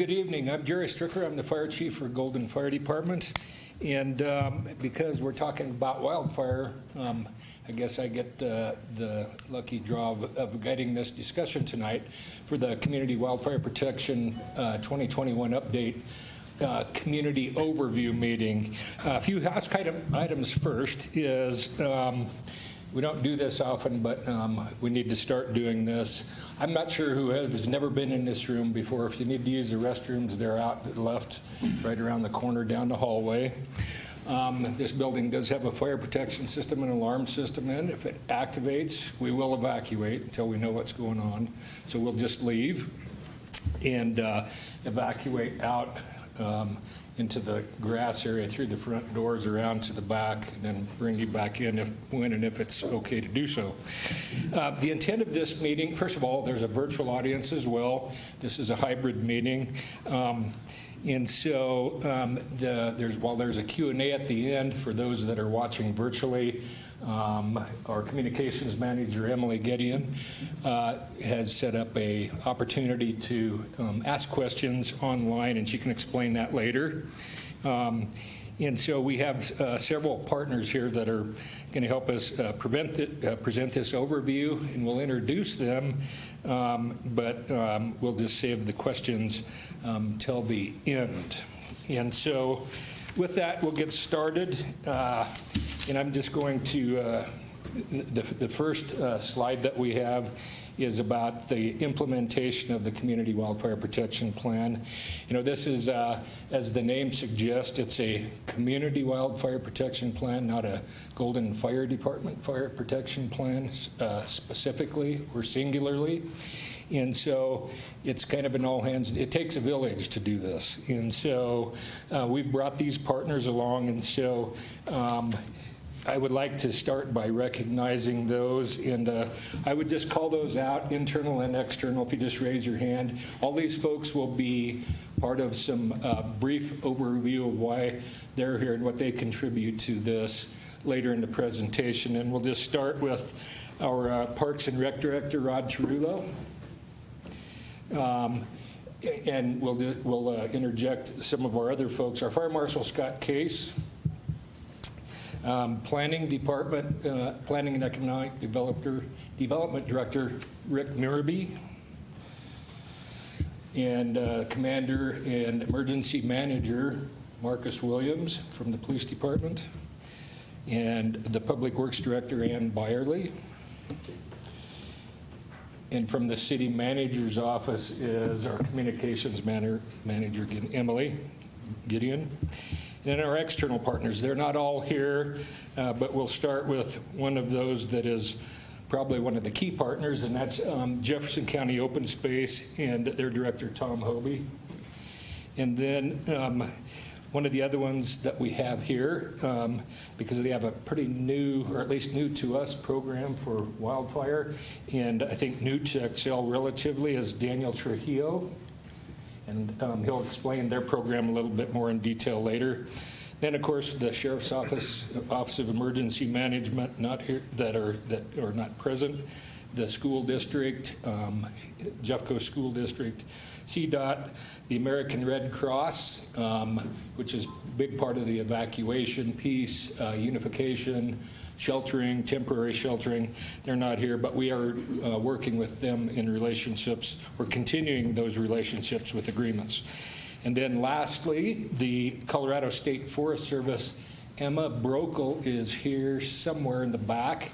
Good evening. I'm Jerry Stricker. I'm the fire chief for Golden Fire Department. And because we're talking about wildfire, I guess I get the lucky draw of guiding this discussion tonight for the Community Wildfire Protection 2021 update community overview meeting. A few housekeeping items first is we don't do this often, but we need to start doing this. I'm not sure who has never been in this room before. If you need to use the restrooms, they're out to the left, right around the corner down the hallway. This building does have a fire protection system and alarm system in. If it activates, we will evacuate until we know what's going on. So we'll just leave and evacuate out into the grass area through the front doors around to the back, and then bring you back in when and if it's okay to do so. The intent of this meeting, first of all, there's a virtual audience as well. This is a hybrid meeting. And so while there's a Q&A at the end for those that are watching virtually, our communications manager, Emily Gideon, has set up a opportunity to ask questions online, and she can explain that later. And so we have several partners here that are going to help us present this overview, and we'll introduce them, but we'll just save the questions till the end. And so with that, we'll get started. And I'm just going to, the first slide that we have is about the implementation of the Community Wildfire Protection Plan. You know, this is, as the name suggests, it's a Community Wildfire Protection Plan, not a Golden Fire Department Fire Protection Plan specifically or singularly. And so it's kind of an all hands, it takes a village to do this. And so we've brought these partners along, and so I would like to start by recognizing those, and I would just call those out, internal and external, if you just raise your hand. All these folks will be part of some brief overview of why they're here and what they contribute to this later in the presentation. And we'll just start with our Parks and Rec Director, Rod Cerullo. And we'll interject some of our other folks. Our Fire Marshal, Scott Case. Planning Department, Planning and Economic Development Director, Rick Miraby. And Commander and Emergency Manager, Marcus Williams from the Police Department. And the Public Works Director, Ann Byerly. And from the City Manager's Office is our Communications Manager, Emily Gideon. And our external partners, they're not all here, but we'll start with one of those that is probably one of the key partners, and that's Jefferson County Open Space and their director, Tom Hobie. And then one of the other ones that we have here, because they have a pretty new, or at least new to us, program for wildfire, and I think new to Excel relatively, is Daniel Trujillo. And he'll explain their program a little bit more in detail later. Then, of course, the Sheriff's Office of Emergency Management, not here, that are not present. The school district, Jeffco School District, CDOT, the American Red Cross, which is a big part of the evacuation piece, unification, sheltering, temporary sheltering. They're not here, but we are working with them in relationships. We're continuing those relationships with agreements. And then lastly, the Colorado State Forest Service, Emma Brokel, is here somewhere in the back.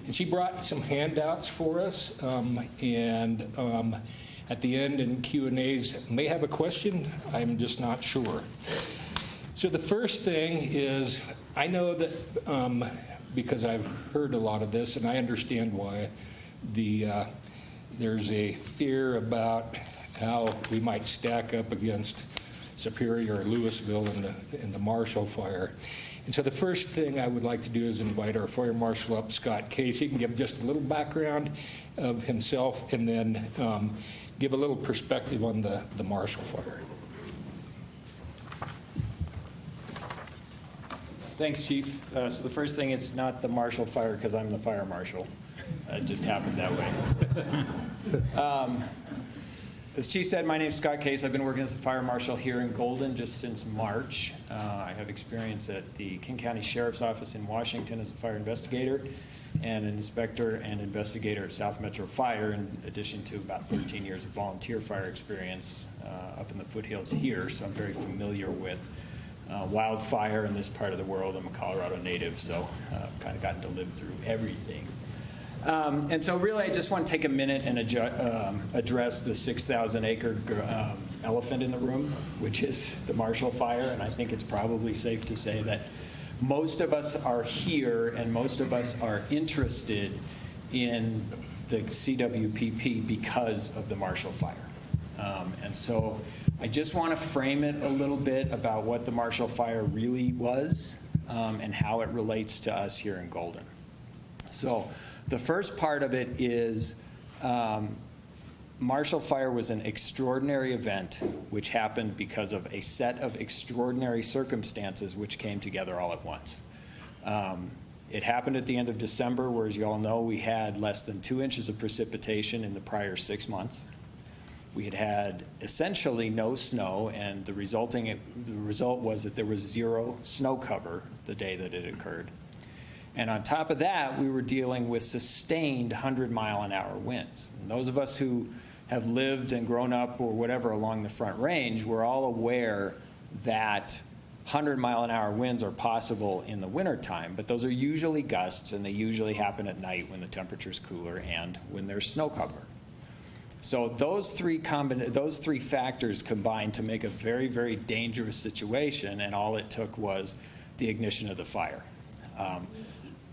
And she brought some handouts for us. And at the end in Q&As, may have a question. I'm just not sure. So the first thing is, I know that because I've heard a lot of this, and I understand why there's a fear about how we might stack up against Superior or Louisville in the Marshall Fire. And so the first thing I would like to do is invite our Fire Marshal up, Scott Case. He can give just a little background of himself, and then give a little perspective on the Marshall Fire. Thanks, Chief. So the first thing, it's not the Marshall Fire because I'm the Fire Marshal. It just happened that way. As Chief said, my name is Scott Case. I've been working as a fire marshal here in Golden just since March. I have experience at the King County Sheriff's Office in Washington as a fire investigator and an inspector and investigator at South Metro Fire, in addition to about 13 years of volunteer fire experience up in the foothills here. So I'm very familiar with wildfire in this part of the world. I'm a Colorado native, so I've kind of gotten to live through everything. And so really I just want to take a minute and address the 6,000 acre elephant in the room, which is the Marshall Fire. And I think it's probably safe to say that most of us are here and most of us are interested in the CWPP because of the Marshall Fire. And so I just want to frame it a little bit about what the Marshall Fire really was and how it relates to us here in Golden. So the first part of it is Marshall Fire was an extraordinary event which happened because of a set of extraordinary circumstances which came together all at once. It happened at the end of December, where, as you all know, we had less than 2 inches of precipitation in the prior 6 months. We had had essentially no snow, and the result was that there was zero snow cover the day that it occurred. And on top of that, we were dealing with sustained 100-mile-an-hour winds. And those of us who have lived and grown up or whatever along the Front Range, we're all aware that 100-mile-an-hour winds are possible in the wintertime, but those are usually gusts, and they usually happen at night when the temperature's cooler and when there's snow cover. So those three factors combined to make a very, very dangerous situation, and all it took was the ignition of the fire.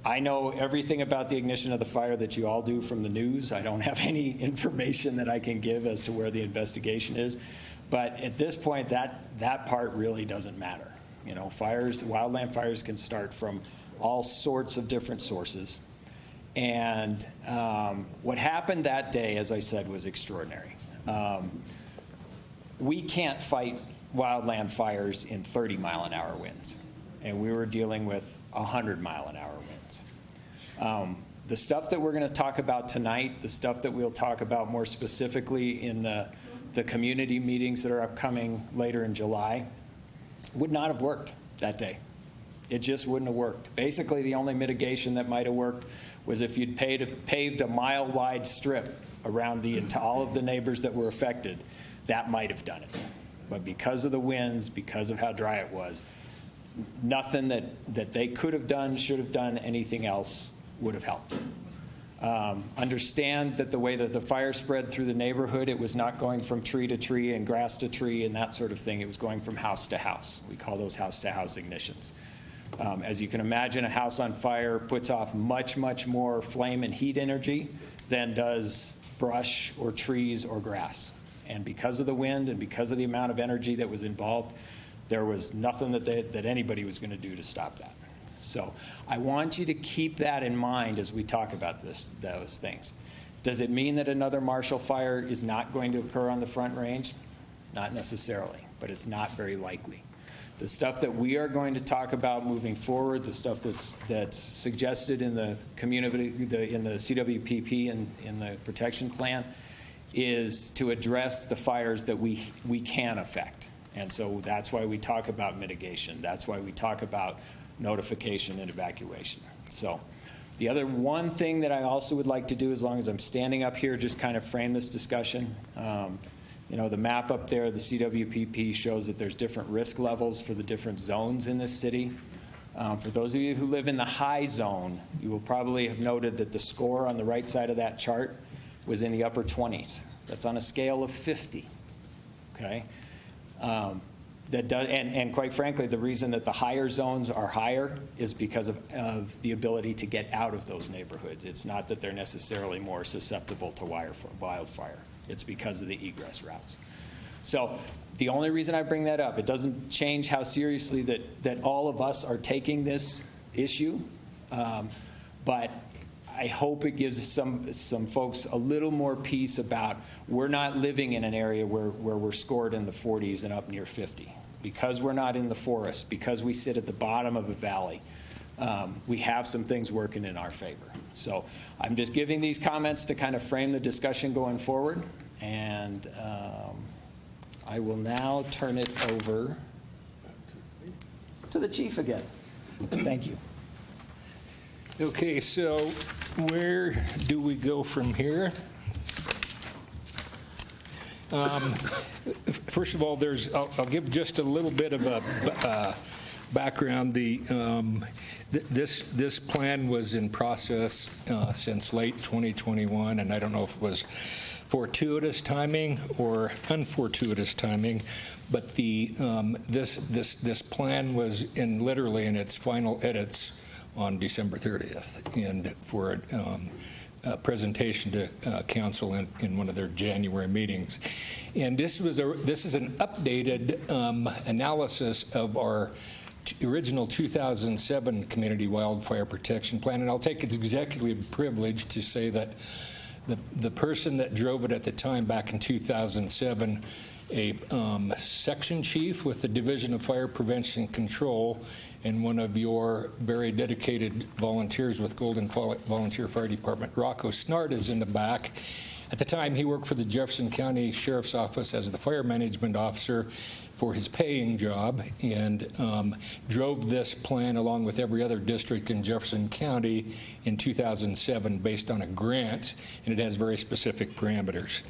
I know everything about the ignition of the fire that you all do from the news. I don't have any information that I can give as to where the investigation is. But at this point, that part really doesn't matter. You know, fires, wildland fires can start from all sorts of different sources. And what happened that day, as I said, was extraordinary. We can't fight wildland fires in 30-mile-an-hour winds. And we were dealing with 100-mile-an-hour winds. The stuff that we're going to talk about tonight, the stuff that we'll talk about more specifically in the community meetings that are upcoming later in July, would not have worked that day. It just wouldn't have worked. Basically, the only mitigation that might have worked was if you'd paved a mile-wide strip around all of the neighbors that were affected. That might have done it. But because of the winds, because of how dry it was, nothing that they could have done, should have done, anything else would have helped. Understand that the way that the fire spread through the neighborhood, it was not going from tree to tree and grass to tree and that sort of thing. It was going from house to house. We call those house-to-house ignitions. As you can imagine, a house on fire puts off much, much more flame and heat energy than does brush or trees or grass. And because of the wind and because of the amount of energy that was involved, there was nothing that anybody was going to do to stop that. So I want you to keep that in mind as we talk about those things. Does it mean that another Marshall Fire is not going to occur on the Front Range? Not necessarily, but it's not very likely. The stuff that we are going to talk about moving forward, the stuff that's suggested in the community, in the CWPP and in the protection plan, is to address the fires that we can affect. And so that's why we talk about mitigation. That's why we talk about notification and evacuation. So the other one thing that I also would like to do, as long as I'm standing up here, just kind of frame this discussion. You know, the map up there, the CWPP, shows that there's different risk levels for the different zones in this city. For those of you who live in the high zone, you will probably have noted that the score on the right side of that chart was in the upper 20s. That's on a scale of 50, okay? And quite frankly, the reason that the higher zones are higher is because of the ability to get out of those neighborhoods. It's not that they're necessarily more susceptible to wildfire. It's because of the egress routes. So the only reason I bring that up, it doesn't change how seriously that all of us are taking this issue, but I hope it gives some folks a little more peace about we're not living in an area where we're scored in the 40s and up near 50. Because we're not in the forest, because we sit at the bottom of a valley, we have some things working in our favor. So I'm just giving these comments to kind of frame the discussion going forward, And I will now turn it over to the chief again. Thank you. Okay, so where do we go from here? First of all, I'll give just a little bit of a background. This plan was in process since late 2021, and I don't know if it was fortuitous timing or unfortuitous timing, but this plan was literally in its final edits on December 30th, and for a presentation to council in one of their January meetings. And this is an updated analysis of our original 2007 Community Wildfire Protection Plan, and I'll take its executive privilege to say that the person that drove it at the time, back in 2007, a section chief with the Division of Fire Prevention and Control, and one of your very dedicated volunteers with Golden Volunteer Fire Department, Rocco Snart, is in the back. At the time, he worked for the Jefferson County Sheriff's Office as the fire management officer for his paying job, and drove this plan along with every other district in Jefferson County in 2007 based on a grant, and it has very specific parameters.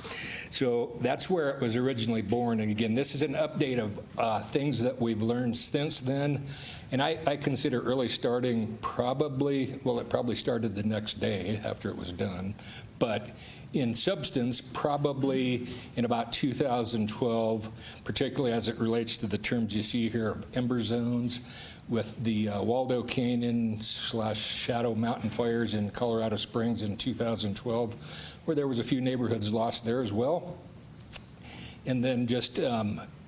So that's where it was originally born. And again, this is an update of things that we've learned since then. And I consider early starting it probably started the next day after it was done. But in substance, probably in about 2012, particularly as it relates to the terms you see here of ember zones, with the Waldo Canyon / Shadow Mountain fires in Colorado Springs in 2012, where there was a few neighborhoods lost there as well. And then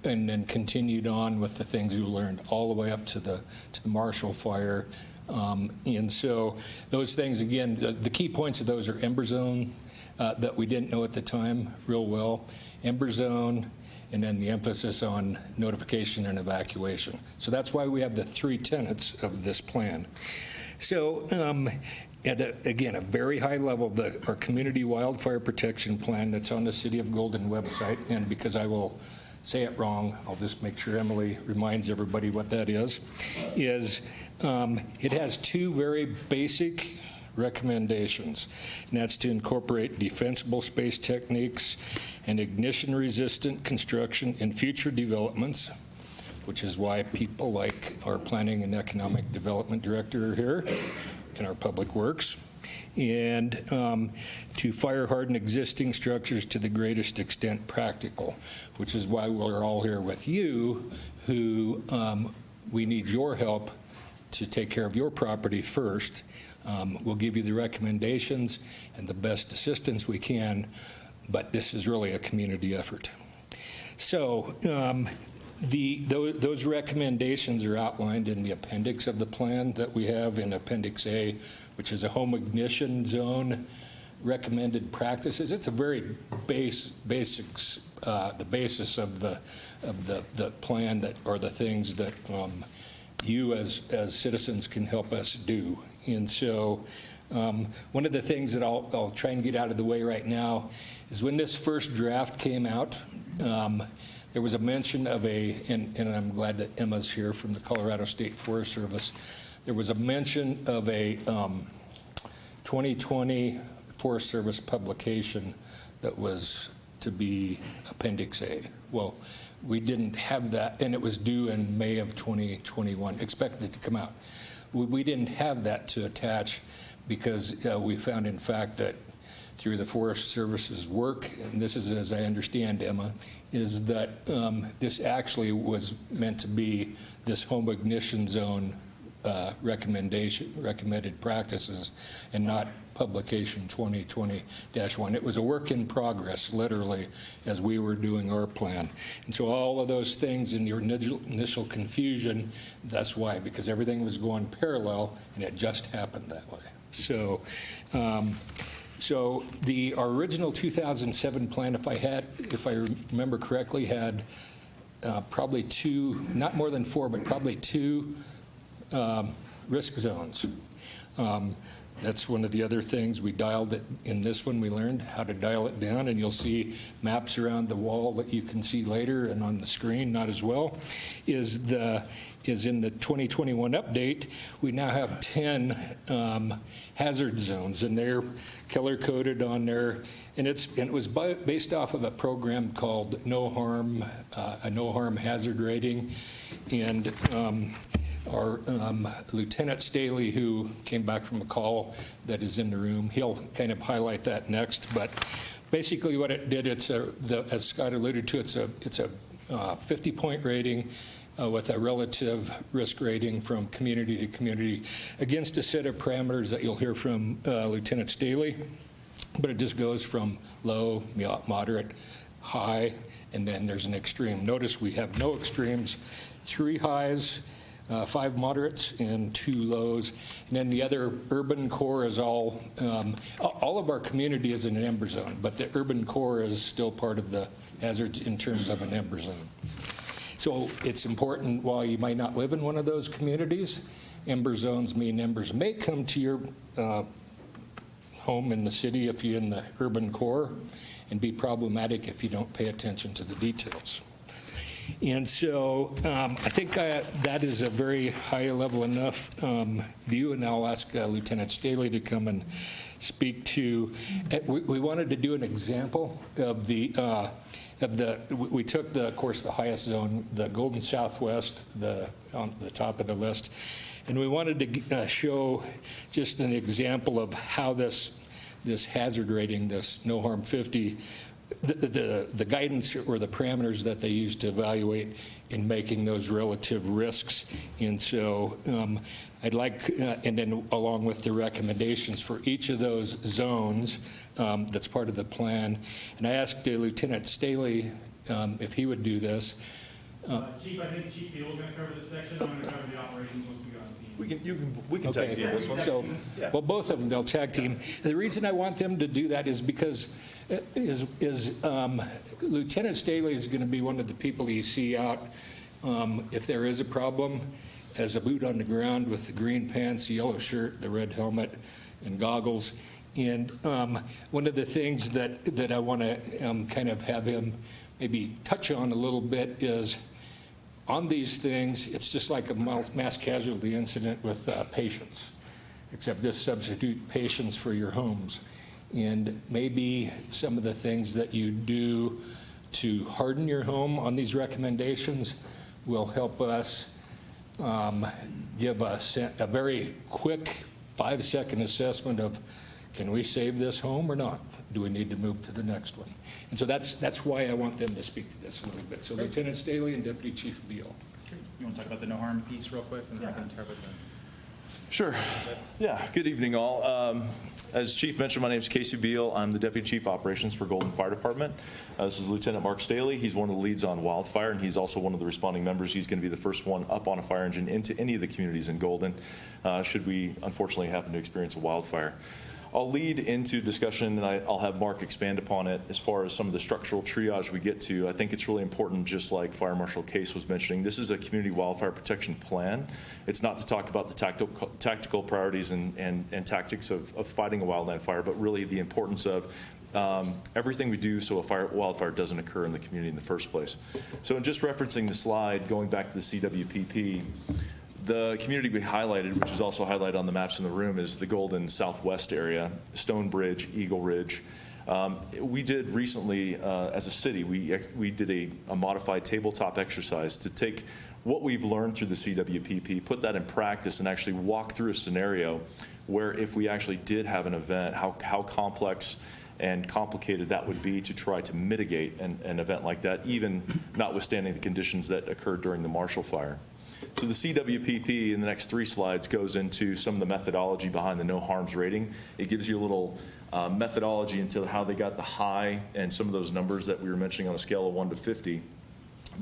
and then continued on with the things we learned all the way up to the Marshall fire. And so those things, again, the key points of those are ember zone, that we didn't know at the time real well, ember zone, and then the emphasis on notification and evacuation. So that's why we have the 3 tenets of this plan. So again, a very high level, our Community Wildfire Protection Plan that's on the City of Golden website, and because I will say it wrong, I'll just make sure Emily reminds everybody what that is it has 2 very basic recommendations, and that's to incorporate defensible space techniques and ignition-resistant construction in future developments, which is why people like our Planning and Economic Development Director are here, and our Public Works, and to fire harden existing structures to the greatest extent practical, which is why we're all here with you, who we need your help to take care of your property first. We'll give you the recommendations and the best assistance we can, but this is really a community effort. So those recommendations are outlined in the appendix of the plan that we have in Appendix A, which is a home ignition zone recommended practices. It's a very basics, the basis of the plan that are the things that you as citizens can help us do. And so one of the things that I'll try and get out of the way right now is when this first draft came out, there was a mention of and I'm glad that Emma's here from the Colorado State Forest Service, there was a mention of a 2020 Forest Service publication that was to be Appendix A. Well, we didn't have that, and it was due in May of 2021, expected to come out. We didn't have that to attach because we found, in fact, that through the Forest Service's work, and this is as I understand, Emma, is that this actually was meant to be this home ignition zone recommended practices, and not publication 2020-1. It was a work in progress, literally, as we were doing our plan. And so all of those things in your initial confusion, that's why, because everything was going parallel, and it just happened that way. So, our original 2007 plan, if I remember correctly, had probably 2, not more than 4, but probably 2 risk zones. That's one of the other things we dialed it. In this one, we learned how to dial it down, and you'll see maps around the wall that you can see later and on the screen, not as well, is in the 2021 update. We now have 10 hazard zones, and they're color-coded on there. And it was based off of a program called No Harm, a No Harm hazard rating. And our Lieutenant Staley, who came back from a call that is in the room, he'll kind of highlight that next. But basically what it did, as Scott alluded to, it's a 50-point rating with a relative risk rating from community to community against a set of parameters that you'll hear from Lieutenant Staley. But it just goes from low, moderate, high, and then there's an extreme. Notice we have no extremes, 3 highs, 5 moderates, and 2 lows. And then the other urban core is all of our community is in an ember zone, but the urban core is still part of the hazards in terms of an ember zone. So it's important, while you might not live in one of those communities, ember zones mean embers may come to your home in the city if you're in the urban core, and be problematic if you don't pay attention to the details. And so I think that is a very high level enough view, and I'll ask Lieutenant Staley to come and speak to. We wanted to do an example of we took, of course, the highest zone, the Golden Southwest, on the top of the list, and we wanted to show just an example of how this hazard rating, this No Harm 50, the guidance or the parameters that they use to evaluate in making those relative risks. And so I'd like, and then along with the recommendations for each of those zones, that's part of the plan. And I asked Lieutenant Staley if he would do this. Chief, I think Chief Beal is going to cover this section. I'm going to cover the operations once we go on scene. We can tag team this one. So, well, both of them, they'll tag team. And the reason I want them to do that is because Lieutenant Staley is going to be one of the people you see out if there is a problem, as a boot on the ground with the green pants, the yellow shirt, the red helmet, and goggles. And one of the things that I want to kind of have him maybe touch on a little bit is, on these things, it's just like a mass casualty incident with patients, except this substitute patients for your homes. And maybe some of the things that you do to harden your home on these recommendations will help us give us a very quick 5-second assessment of, can we save this home or not? Do we need to move to the next one? And so that's why I want them to speak to this a little bit. So Lieutenant Staley and Deputy Chief Beal. You want to talk about the no harm piece real quick, and then I can talk about the... Sure. Yeah, good evening all. As Chief mentioned, my name is Casey Beal. I'm the Deputy Chief Operations for Golden Fire Department. This is Lieutenant Mark Staley. He's one of the leads on Wildfire, and he's also one of the responding members. He's going to be the first one up on a fire engine into any of the communities in Golden, should we unfortunately happen to experience a wildfire. I'll lead into discussion, and I'll have Mark expand upon it as far as some of the structural triage we get to. I think it's really important, just like Fire Marshal Case was mentioning, this is a community wildfire protection plan. It's not to talk about the tactical priorities and tactics of fighting a wildland fire, but really the importance of everything we do so a wildfire doesn't occur in the community in the first place. So in just referencing the slide, going back to the Cwpp, the community we highlighted, which is also highlighted on the maps in the room, is the Golden Southwest area, Stonebridge, Eagle Ridge. We did recently, as a city, we did a modified tabletop exercise to take what we've learned through the Cwpp, put that in practice, and actually walk through a scenario where if we actually did have an event, how complex and complicated that would be to try to mitigate an event like that, even notwithstanding the conditions that occurred during the Marshall Fire. So the Cwpp in the next 3 slides goes into some of the methodology behind the no harms rating. It gives you a little methodology into how they got the high and some of those numbers that we were mentioning on a scale of 1 to 50.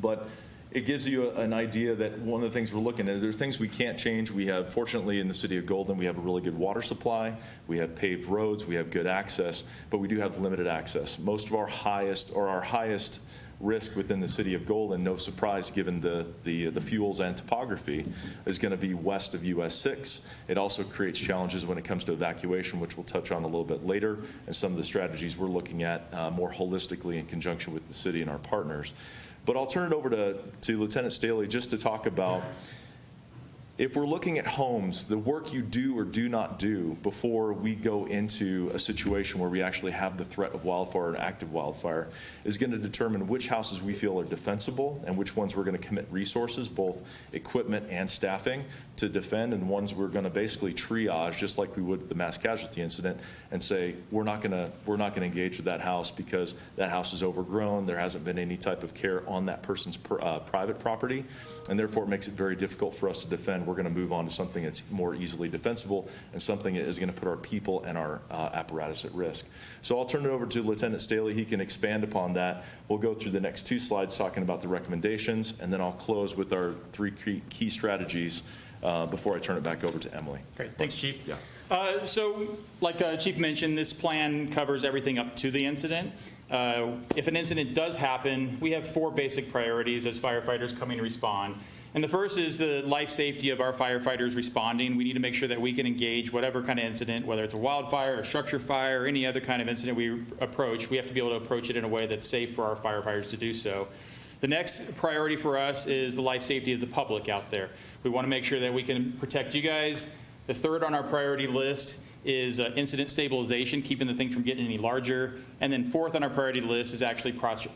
But it gives you an idea that one of the things we're looking at, there are things we can't change. We have, fortunately, in the city of Golden, we have a really good water supply. We have paved roads. We have good access, but we do have limited access. Most of our highest risk within the city of Golden, no surprise given the fuels and topography, is going to be west of US 6. It also creates challenges when it comes to evacuation, which we'll touch on a little bit later, and some of the strategies we're looking at more holistically in conjunction with the city and our partners. But I'll turn it over to Lieutenant Staley just to talk about, if we're looking at homes, the work you do or do not do before we go into a situation where we actually have the threat of wildfire and active wildfire is going to determine which houses we feel are defensible and which ones we're going to commit resources, both equipment and staffing, to defend, and ones we're going to basically triage, just like we would with the mass casualty incident, and say we're not going to engage with that house because that house is overgrown, there hasn't been any type of care on that person's private property, and therefore it makes it very difficult for us to defend. We're going to move on to something that's more easily defensible and something that is going to put our people and our apparatus at risk. So I'll turn it over to Lieutenant Staley. He can expand upon that. We'll go through the next 2 slides talking about the recommendations, and then I'll close with our 3 key strategies before I turn it back over to Emily. Great, thanks, Chief. Yeah. So, like Chief mentioned, this plan covers everything up to the incident. If an incident does happen, we have 4 basic priorities as firefighters coming to respond. And the first is the life safety of our firefighters responding. We need to make sure that we can engage whatever kind of incident, whether it's a wildfire, a structure fire, or any other kind of incident we approach. We have to be able to approach it in a way that's safe for our firefighters to do so. The next priority for us is the life safety of the public out there. We want to make sure that we can protect you guys. The third on our priority list is incident stabilization, keeping the thing from getting any larger. And then fourth on our priority list is actually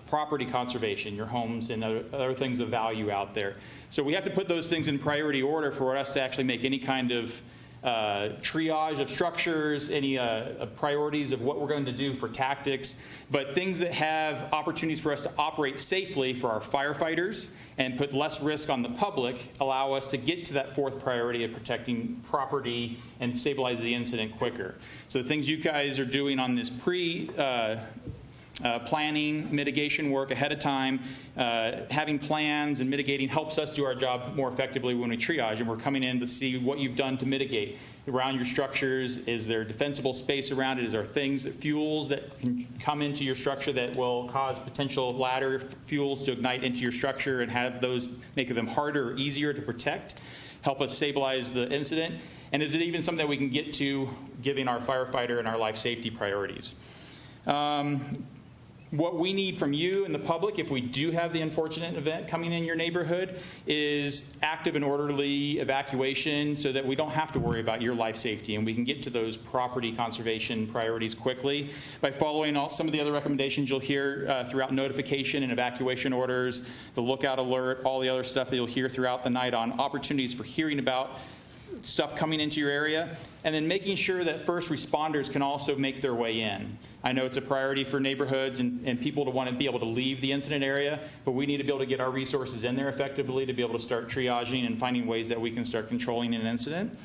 property conservation, your homes and other things of value out there. So we have to put those things in priority order for us to actually make any kind of triage of structures, any priorities of what we're going to do for tactics, but things that have opportunities for us to operate safely for our firefighters and put less risk on the public, allow us to get to that fourth priority of protecting property and stabilize the incident quicker. So the things you guys are doing on this planning, mitigation work ahead of time, having plans and mitigating helps us do our job more effectively when we triage, and we're coming in to see what you've done to mitigate around your structures. Is there defensible space around it? Is there things, fuels that can come into your structure that will cause potential ladder fuels to ignite into your structure and have those make them harder or easier to protect, help us stabilize the incident? And is it even something that we can get to giving our firefighter and our life safety priorities? What we need from you and the public, if we do have the unfortunate event coming in your neighborhood, is active and orderly evacuation so that we don't have to worry about your life safety and we can get to those property conservation priorities quickly by following some of the other recommendations you'll hear throughout notification and evacuation orders, the lookout alert, all the other stuff that you'll hear throughout the night on opportunities for hearing about stuff coming into your area, and then making sure that first responders can also make their way in. I know it's a priority for neighborhoods and people to want to be able to leave the incident area, but we need to be able to get our resources in there effectively to be able to start triaging and finding ways that we can start controlling an incident.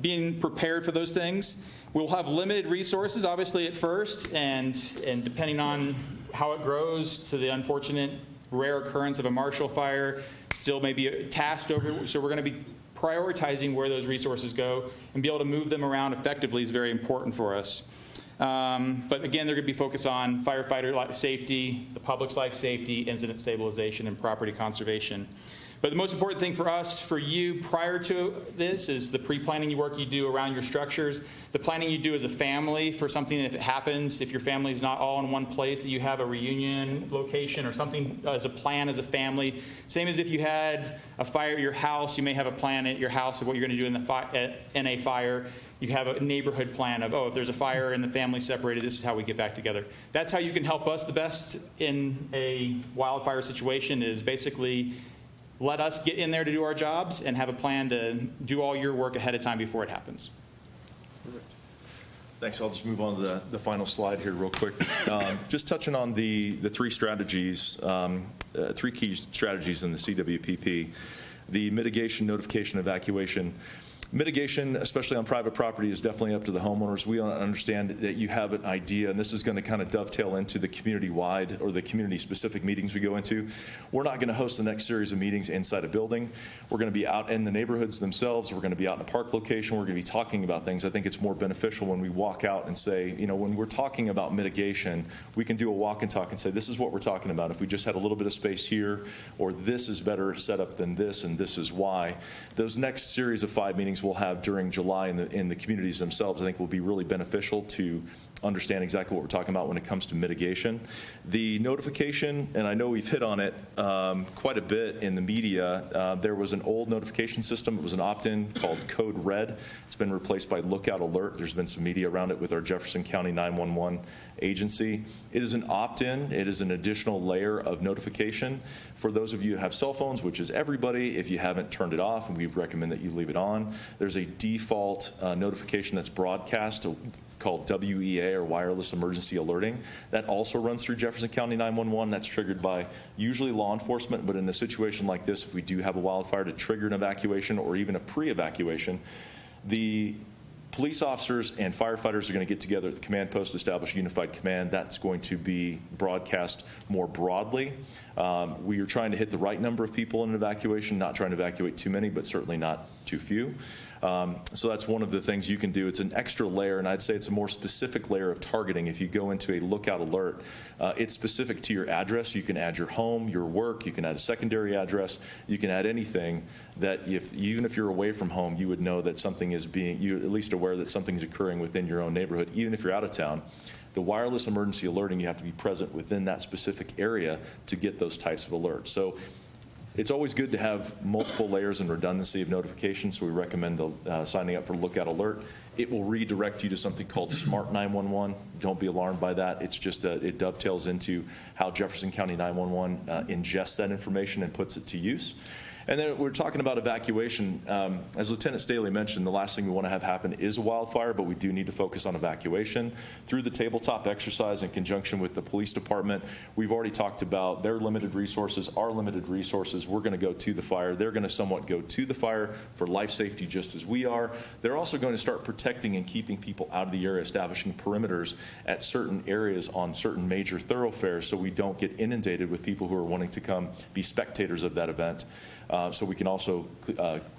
Being prepared for those things. We'll have limited resources, obviously, at first, and depending on how it grows to the unfortunate rare occurrence of a marshal fire, still may be tasked over, so we're going to be prioritizing where those resources go and be able to move them around effectively is very important for us. But again, they're going to be focused on firefighter life safety, the public's life safety, incident stabilization, and property conservation. But the most important thing for us, for you prior to this, is the pre-planning work you do around your structures, the planning you do as a family for something if it happens, if your family is not all in one place, that you have a reunion location or something as a plan as a family. Same as if you had a fire at your house, you may have a plan at your house of what you're going to do in a fire. You have a neighborhood plan of, if there's a fire and the family's separated, this is how we get back together. That's how you can help us the best in a wildfire situation, is basically let us get in there to do our jobs and have a plan to do all your work ahead of time before it happens. Perfect. Thanks. I'll just move on to the final slide here real quick. Just touching on the 3 strategies, 3 key strategies in the CWPP, the mitigation, notification, evacuation. Mitigation, especially on private property, is definitely up to the homeowners. We understand that you have an idea, and this is going to kind of dovetail into the community-wide or the community-specific meetings we go into. We're not going to host the next series of meetings inside a building. We're going to be out in the neighborhoods themselves. We're going to be out in a park location. We're going to be talking about things. I think it's more beneficial when we walk out and say, you know, when we're talking about mitigation, we can do a walk and talk and say, this is what we're talking about. If we just had a little bit of space here, or this is better set up than this, and this is why. Those next series of 5 meetings we'll have during July in the communities themselves, I think, will be really beneficial to understand exactly what we're talking about when it comes to mitigation. The notification, and I know we've hit on it quite a bit in the media, there was an old notification system. It was an opt-in called Code Red. It's been replaced by Lookout Alert. There's been some media around it with our Jefferson County 911 agency. It is an opt-in. It is an additional layer of notification for those of you who have cell phones, which is everybody. If you haven't turned it off, and we recommend that you leave it on, there's a default notification that's broadcast called WEA, or Wireless Emergency Alerting. That also runs through Jefferson County 911. That's triggered by usually law enforcement, but in a situation like this, if we do have a wildfire to trigger an evacuation or even a pre-evacuation, the police officers and firefighters are going to get together at the command post, establish a unified command. That's going to be broadcast more broadly. We are trying to hit the right number of people in an evacuation, not trying to evacuate too many, but certainly not too few. So that's one of the things you can do. It's an extra layer, and I'd say it's a more specific layer of targeting. If you go into a Lookout Alert, it's specific to your address. You can add your home, your work. You can add a secondary address. You can add anything that, even if you're away from home, you would know that something is you're at least aware that something's occurring within your own neighborhood, even if you're out of town. The wireless emergency alerting, you have to be present within that specific area to get those types of alerts. So it's always good to have multiple layers and redundancy of notification, so we recommend signing up for Lookout Alert. It will redirect you to something called Smart 911. Don't be alarmed by that. It's just it dovetails into how Jefferson County 911 ingests that information and puts it to use. And then we're talking about evacuation. As Lieutenant Staley mentioned, the last thing we want to have happen is a wildfire, but we do need to focus on evacuation. Through the tabletop exercise in conjunction with the police department, we've already talked about their limited resources, our limited resources. We're going to go to the fire. They're going to somewhat go to the fire for life safety just as we are. They're also going to start protecting and keeping people out of the area, establishing perimeters at certain areas on certain major thoroughfares so we don't get inundated with people who are wanting to come be spectators of that event. So we can also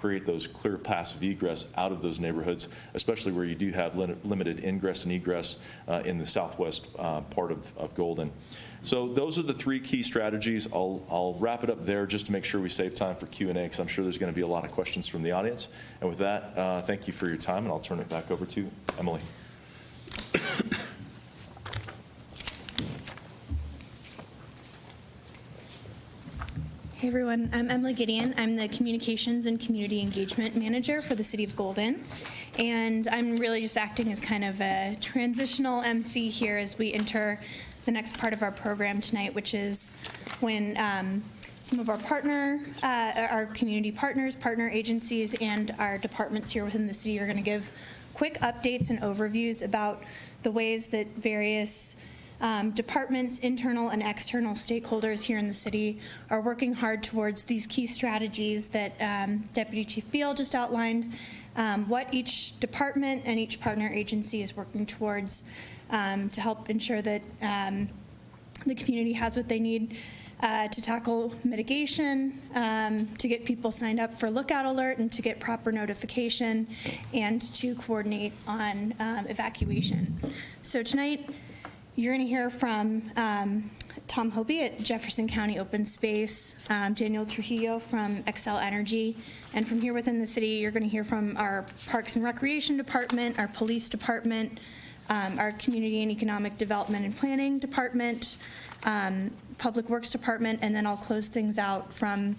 create those clear paths of egress out of those neighborhoods, especially where you do have limited ingress and egress in the southwest part of Golden. So those are the 3 key strategies. I'll wrap it up there just to make sure we save time for Q&A, because I'm sure there's going to be a lot of questions from the audience. And with that, thank you for your time, and I'll turn it back over to Emily. Hey everyone, I'm Emily Gideon. I'm the Communications and Community Engagement Manager for the City of Golden. And I'm really just acting as kind of a transitional MC here as we enter the next part of our program tonight, which is when some of our our community partners, partner agencies, and our departments here within the city are going to give quick updates and overviews about the ways that various departments, internal and external stakeholders here in the city are working hard towards these key strategies that Deputy Chief Beal just outlined, what each department and each partner agency is working towards to help ensure that the community has what they need to tackle mitigation, to get people signed up for Lookout Alert and to get proper notification, and to coordinate on evacuation. So tonight, you're going to hear from Tom Hobie at Jefferson County Open Space, Daniel Trujillo from Xcel Energy, and from here within the city, you're going to hear from our Parks and Recreation Department, our Police Department, our Community and Economic Development and Planning Department, Public Works Department, and then I'll close things out from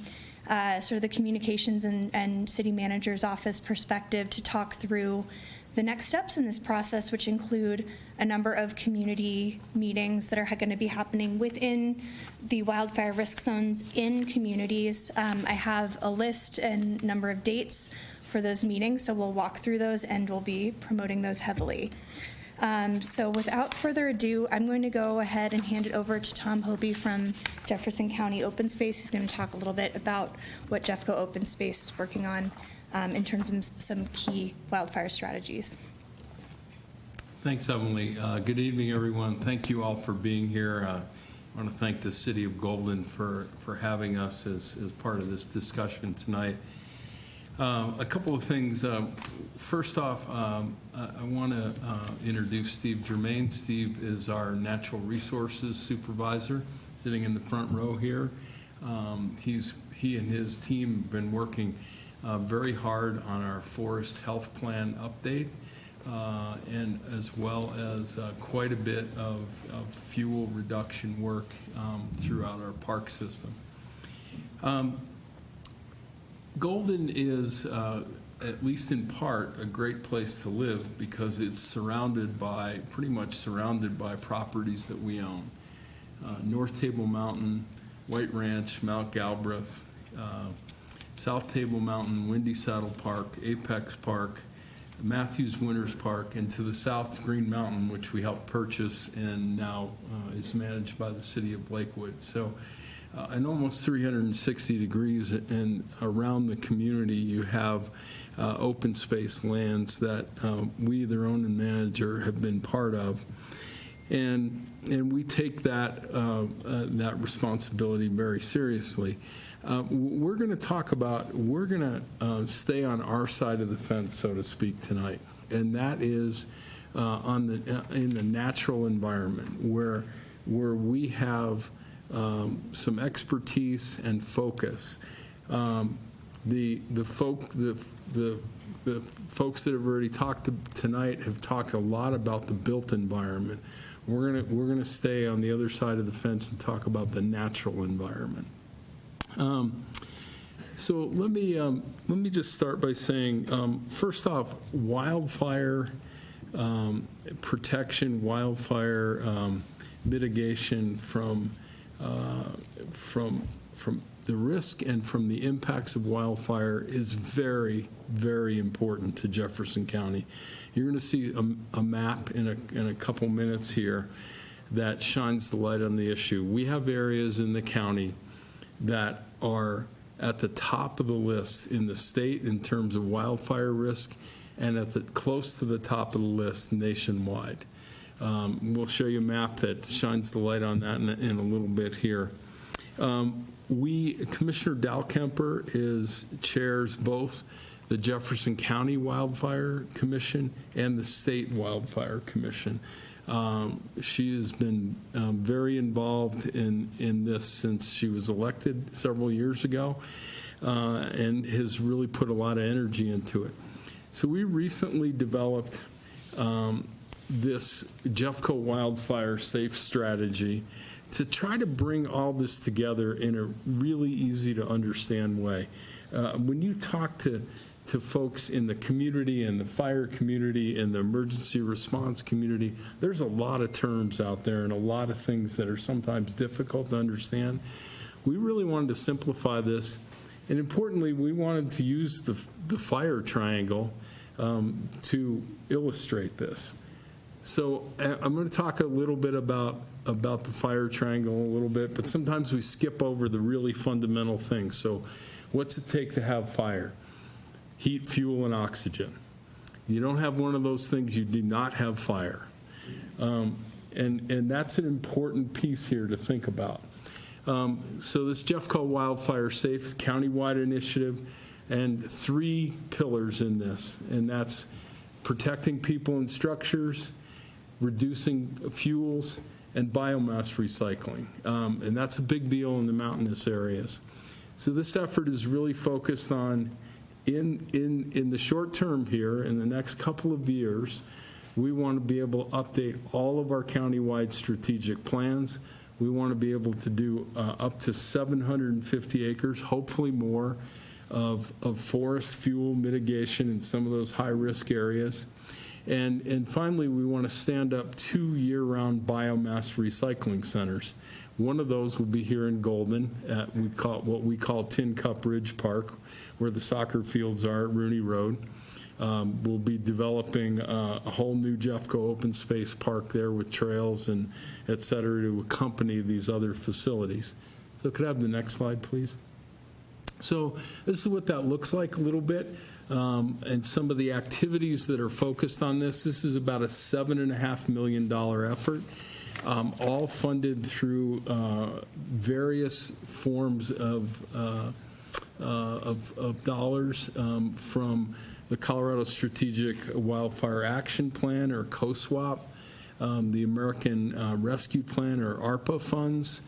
sort of the Communications and City Manager's Office perspective to talk through the next steps in this process, which include a number of community meetings that are going to be happening within the wildfire risk zones in communities. I have a list and number of dates for those meetings, so we'll walk through those and we'll be promoting those heavily. So without further ado, I'm going to go ahead and hand it over to Tom Hobie from Jefferson County Open Space, who's going to talk a little bit about what Jeffco Open Space is working on in terms of some key wildfire strategies. Thanks, Emily. Good evening, everyone. Thank you all for being here. I want to thank the City of Golden for having us as part of this discussion tonight. A couple of things. First off, I want to introduce Steve Germain. Steve is our Natural Resources Supervisor, sitting in the front row here. He and his team have been working very hard on our Forest Health Plan update, and as well as quite a bit of fuel reduction work throughout our park system. Golden is, at least in part, a great place to live because it's pretty much surrounded by properties that we own. North Table Mountain, White Ranch, Mount Galbraith, South Table Mountain, Windy Saddle Park, Apex Park, Matthews Winters Park, and to the south, Green Mountain, which we helped purchase and now is managed by the City of Lakewood. So, in almost 360 degrees and around the community, you have open space lands that we, their own and manager, have been part of. And we take that responsibility very seriously. We're going to stay on our side of the fence, so to speak, tonight. And that is in the natural environment where we have some expertise and focus. The folks that have already talked tonight have talked a lot about the built environment. We're gonna stay on the other side of the fence and talk about the natural environment. So let me just start by saying, first off, wildfire protection, wildfire mitigation from the risk and from the impacts of wildfire is very, very important to Jefferson County. You're going to see a map in a couple minutes here that shines the light on the issue. We have areas in the county that are at the top of the list in the state in terms of wildfire risk and close to the top of the list nationwide. We'll show you a map that shines the light on that in a little bit here. Commissioner Dalkemper chairs both the Jefferson County Wildfire Commission and the State Wildfire Commission. She has been very involved in this since she was elected several years ago and has really put a lot of energy into it. So we recently developed this Jeffco Wildfire Safe Strategy to try to bring all this together in a really easy to understand way. When you talk to folks in the community and the fire community and the emergency response community, there's a lot of terms out there and a lot of things that are sometimes difficult to understand. We really wanted to simplify this, and importantly, we wanted to use the fire triangle to illustrate this. So I'm going to talk a little bit about the fire triangle a little bit, but sometimes we skip over the really fundamental things. So what's it take to have fire? Heat, fuel, and oxygen. You don't have one of those things, you do not have fire. And that's an important piece here to think about. So this Jeffco Wildfire Safe countywide initiative, and 3 pillars in this, and that's protecting people and structures, reducing fuels, and biomass recycling. And that's a big deal in the mountainous areas. So this effort is really focused on, in the short term here, in the next couple of years, we want to be able to update all of our countywide strategic plans. We want to be able to do up to 750 acres, hopefully more, of forest fuel mitigation in some of those high-risk areas. And finally, we want to stand up 2 year-round biomass recycling centers. One of those will be here in Golden at what we call Tin Cup Ridge Park, where the soccer fields are at Rooney Road. We'll be developing a whole new Jeffco open space park there with trails and et cetera to accompany these other facilities. So could I have the next slide, please? So this is what that looks like a little bit. And some of the activities that are focused on this. This is about a $7.5 million effort, all funded through various forms of dollars from the Colorado Strategic Wildfire Action Plan, or Cwpp, the American Rescue Plan, or ARPA funds,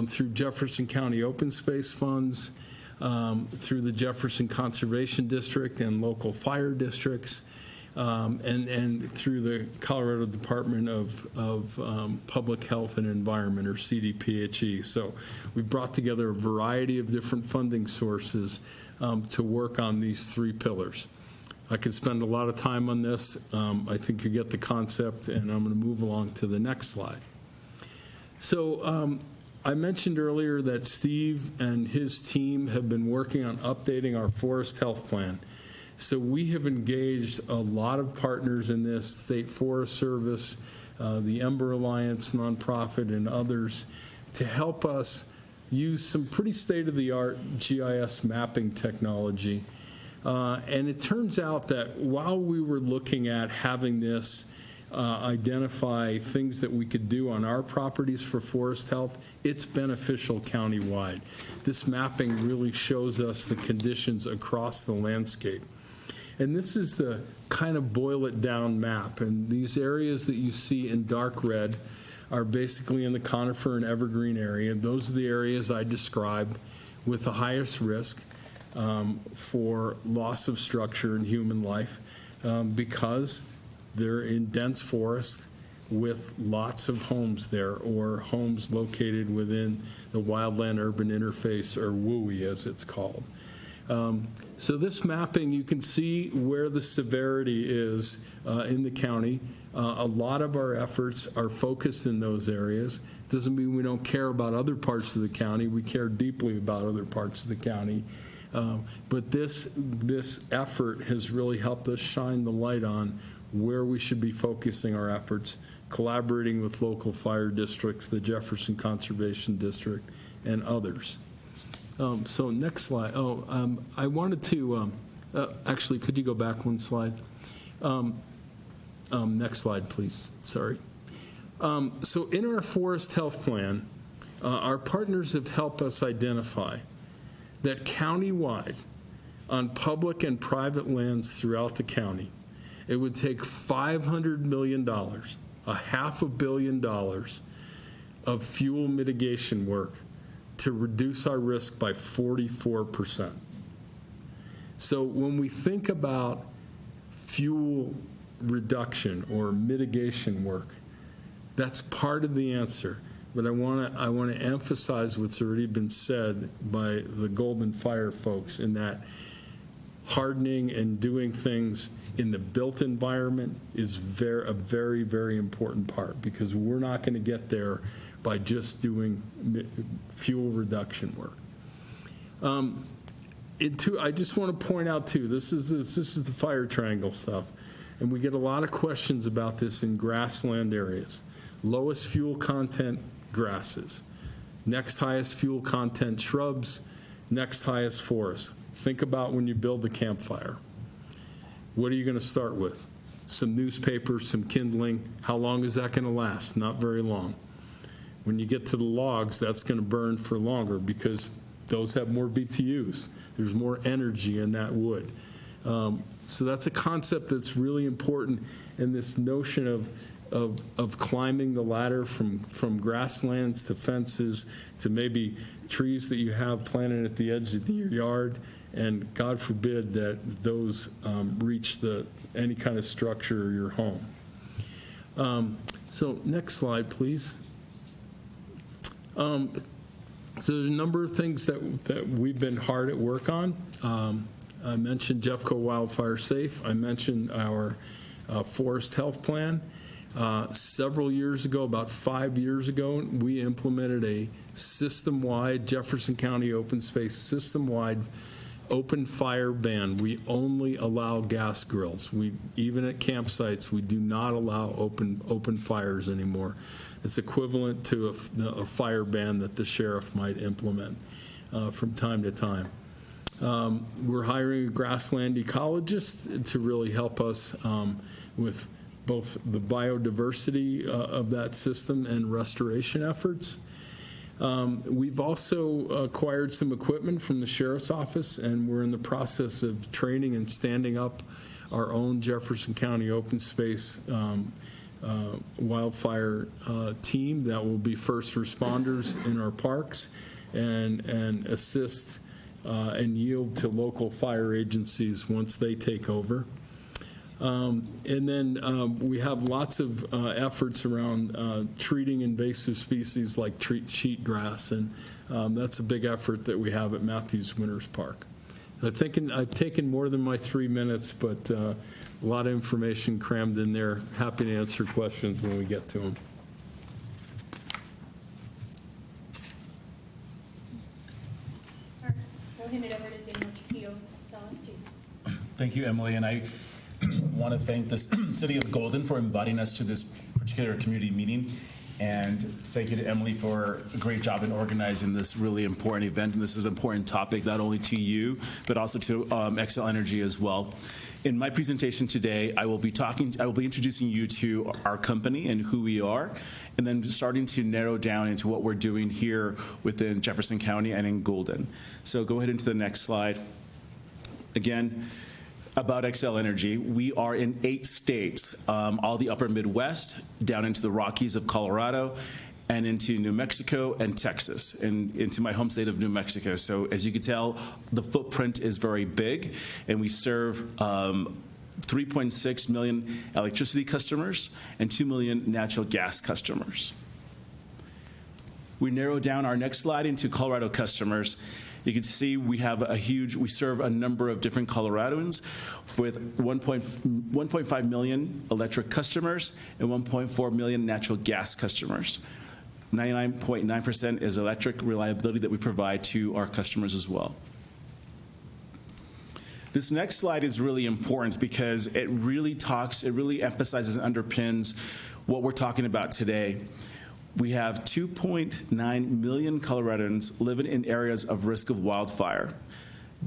through Jefferson County Open Space Funds, through the Jefferson Conservation District and local fire districts, and through the Colorado Department of Public Health and Environment, or CDPHE. So we brought together a variety of different funding sources to work on these three pillars. I could spend a lot of time on this. I think you get the concept, and I'm going to move along to the next slide. So I mentioned earlier that Steve and his team have been working on updating our forest health plan. So we have engaged a lot of partners in this, State Forest Service, the Ember Alliance nonprofit, and others, to help us use some pretty state-of-the-art GIS mapping technology. And it turns out that while we were looking at having this identify things that we could do on our properties for forest health, it's beneficial countywide. This mapping really shows us the conditions across the landscape. And this is the kind of boil it down map. And these areas that you see in dark red are basically in the conifer and evergreen area. Those are the areas I described with the highest risk for loss of structure and human life because they're in dense forest with lots of homes there, or homes located within the wildland-urban interface, or WUI as it's called. So this mapping, you can see where the severity is in the county. A lot of our efforts are focused in those areas. Doesn't mean we don't care about other parts of the county. We care deeply about other parts of the county. But this effort has really helped us shine the light on where we should be focusing our efforts, collaborating with local fire districts, the Jefferson Conservation District, and others. So next slide. I wanted to, actually, could you go back one slide? Next slide, please. Sorry. So in our forest health plan, our partners have helped us identify that countywide, on public and private lands throughout the county, it would take $500 million, $500 million of fuel mitigation work to reduce our risk by 44%. So when we think about fuel reduction or mitigation work, that's part of the answer. But I want to emphasize what's already been said by the Golden Fire folks, in that hardening and doing things in the built environment is a very, very important part, because we're not going to get there by just doing fuel reduction work. I just want to point out too, this is the fire triangle stuff, and we get a lot of questions about this in grassland areas. Lowest fuel content, grasses. Next highest fuel content, shrubs. Next highest, forest. Think about when you build a campfire. What are you going to start with? Some newspaper, some kindling. How long is that going to last? Not very long. When you get to the logs, that's going to burn for longer because those have more BTUs. There's more energy in that wood. So that's a concept that's really important, and this notion of climbing the ladder from grasslands to fences to maybe trees that you have planted at the edge of your yard, and God forbid that those reach any kind of structure or your home. So next slide, please. So there's a number of things that we've been hard at work on. I mentioned Jeffco Wildfire Safe. I mentioned our forest health plan. Several years ago, about 5 years ago, we implemented a system-wide, Jefferson County open space system-wide open fire ban. We only allow gas grills. Even at campsites, we do not allow open fires anymore. It's equivalent to a fire ban that the sheriff might implement from time to time. We're hiring a grassland ecologist to really help us with both the biodiversity of that system and restoration efforts. We've also acquired some equipment from the Sheriff's Office, and we're in the process of training and standing up our own Jefferson County open space wildfire team that will be first responders in our parks and assist and yield to local fire agencies once they take over. And then we have lots of efforts around treating invasive species like cheatgrass, and that's a big effort that we have at Matthews Winters Park. I've taken more than my 3 minutes, but a lot of information crammed in there. Happy to answer questions when we get to them. We'll hand it over to Daniel Trujillo. Thank you, Emily, and I want to thank the City of Golden for inviting us to this particular community meeting, and thank you to Emily for a great job in organizing this really important event. And this is an important topic, not only to you, but also to Xcel Energy as well. In my presentation today, I will be introducing you to our company and who we are, and then starting to narrow down into what we're doing here within Jefferson County and in Golden. So go ahead into the next slide. Again, about Xcel Energy, we are in 8 states, all the upper Midwest, down into the Rockies of Colorado, and into New Mexico and Texas, and into my home state of New Mexico. So as you can tell, the footprint is very big, and we serve 3.6 million electricity customers and 2 million natural gas customers. We narrow down our next slide into Colorado customers. You can see we serve a number of different Coloradans with 1.5 million electric customers and 1.4 million natural gas customers. 99.9% is electric reliability that we provide to our customers as well. This next slide is really important because it really emphasizes and underpins what we're talking about today. We have 2.9 million Coloradans living in areas of risk of wildfire.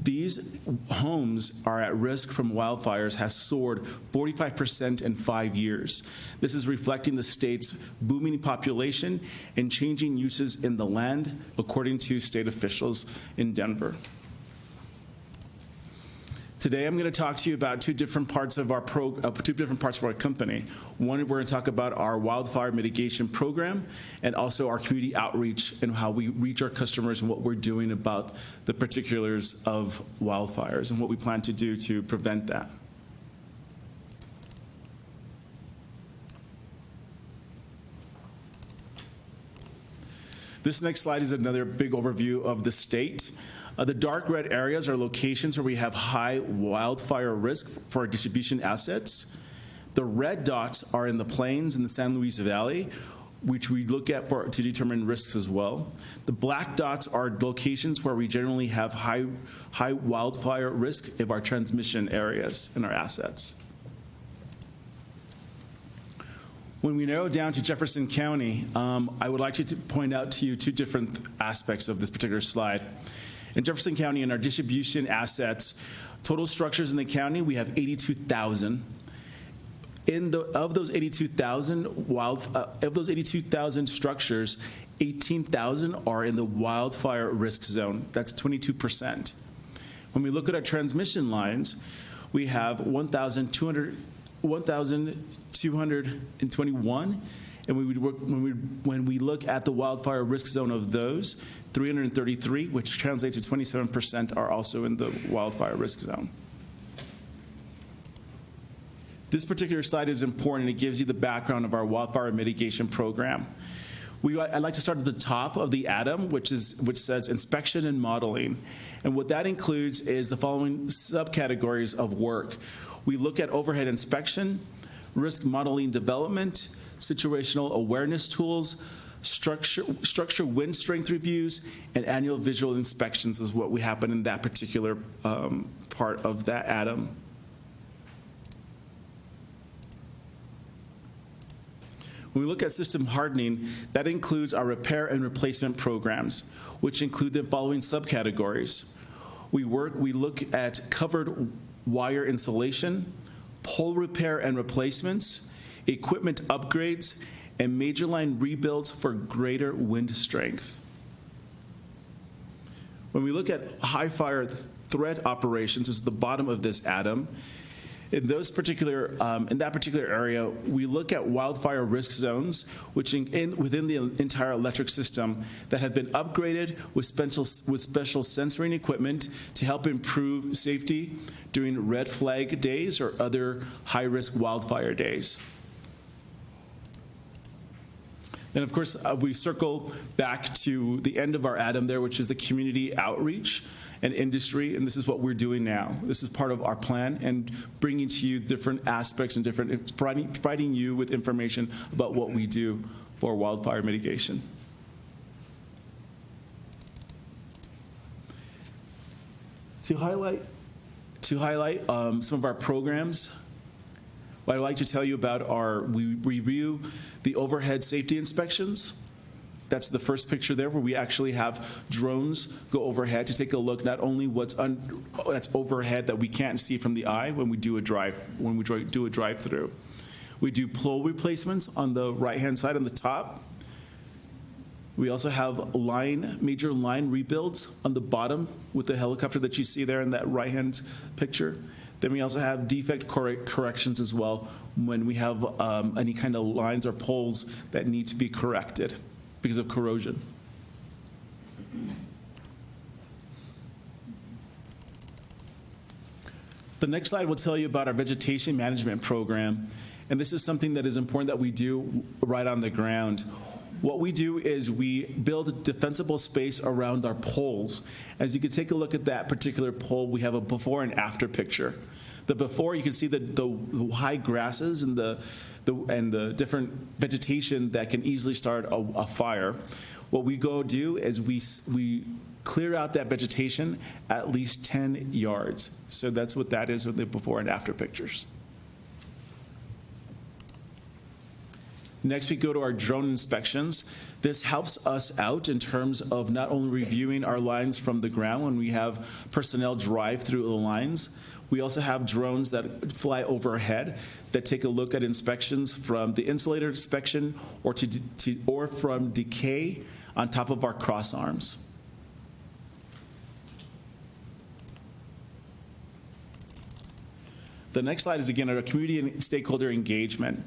These homes are at risk from wildfires has soared 45% in 5 years. This is reflecting the state's booming population and changing uses in the land, according to state officials in Denver. Today, I'm going to talk to you about two different parts of our company. One, we're going to talk about our wildfire mitigation program, and also our community outreach and how we reach our customers and what we're doing about the particulars of wildfires and what we plan to do to prevent that. This next slide is another big overview of the state. The dark red areas are locations where we have high wildfire risk for our distribution assets. The red dots are in the plains in the San Luis Valley, which we look at to determine risks as well. The black dots are locations where we generally have high wildfire risk of our transmission areas and our assets. When we narrow down to Jefferson County, I would like to point out to you two different aspects of this particular slide. In Jefferson County, in our distribution assets, total structures in the county, we have 82,000. Of those 82,000 structures, 18,000 are in the wildfire risk zone. That's 22%. When we look at our transmission lines, we have 1,221. And when we look at the wildfire risk zone of those, 333, which translates to 27%, are also in the wildfire risk zone. This particular slide is important. It gives you the background of our wildfire mitigation program. I'd like to start at the top of the atom, which says inspection and modeling. And what that includes is the following subcategories of work. We look at overhead inspection, risk modeling development, situational awareness tools, Structure wind strength reviews and annual visual inspections is what we happen in that particular part of that atom. When we look at system hardening, that includes our repair and replacement programs, which include the following subcategories. We look at covered wire insulation, pole repair and replacements, equipment upgrades, and major line rebuilds for greater wind strength. When we look at high fire threat operations, which is the bottom of this atom, in that particular area, we look at wildfire risk zones, which within the entire electric system that have been upgraded with special sensoring equipment to help improve safety during red flag days or other high-risk wildfire days. And of course, we circle back to the end of our atom there, which is the community outreach and industry, and this is what we're doing now. This is part of our plan and bringing to you different aspects and providing you with information about what we do for wildfire mitigation. To highlight some of our programs, what I'd like to tell you about we review the overhead safety inspections. That's the first picture there, where we actually have drones go overhead to take a look not only that's overhead that we can't see from the eye when we do a drive-through. We do pole replacements on the right-hand side on the top. We also have major line rebuilds on the bottom with the helicopter that you see there in that right-hand picture. Then we also have defect corrections as well when we have any kind of lines or poles that need to be corrected because of corrosion. The next slide will tell you about our vegetation management program, and this is something that is important that we do right on the ground. What we do is we build defensible space around our poles. As you can take a look at that particular pole, we have a before and after picture. The before, you can see the high grasses and the different vegetation that can easily start a fire. What we go do is we clear out that vegetation at least 10 yards. So that's what that is with the before and after pictures. Next, we go to our drone inspections. This helps us out in terms of not only reviewing our lines from the ground when we have personnel drive through the lines, we also have drones that fly overhead that take a look at inspections from the insulator inspection or from decay on top of our cross arms. The next slide is again our community and stakeholder engagement.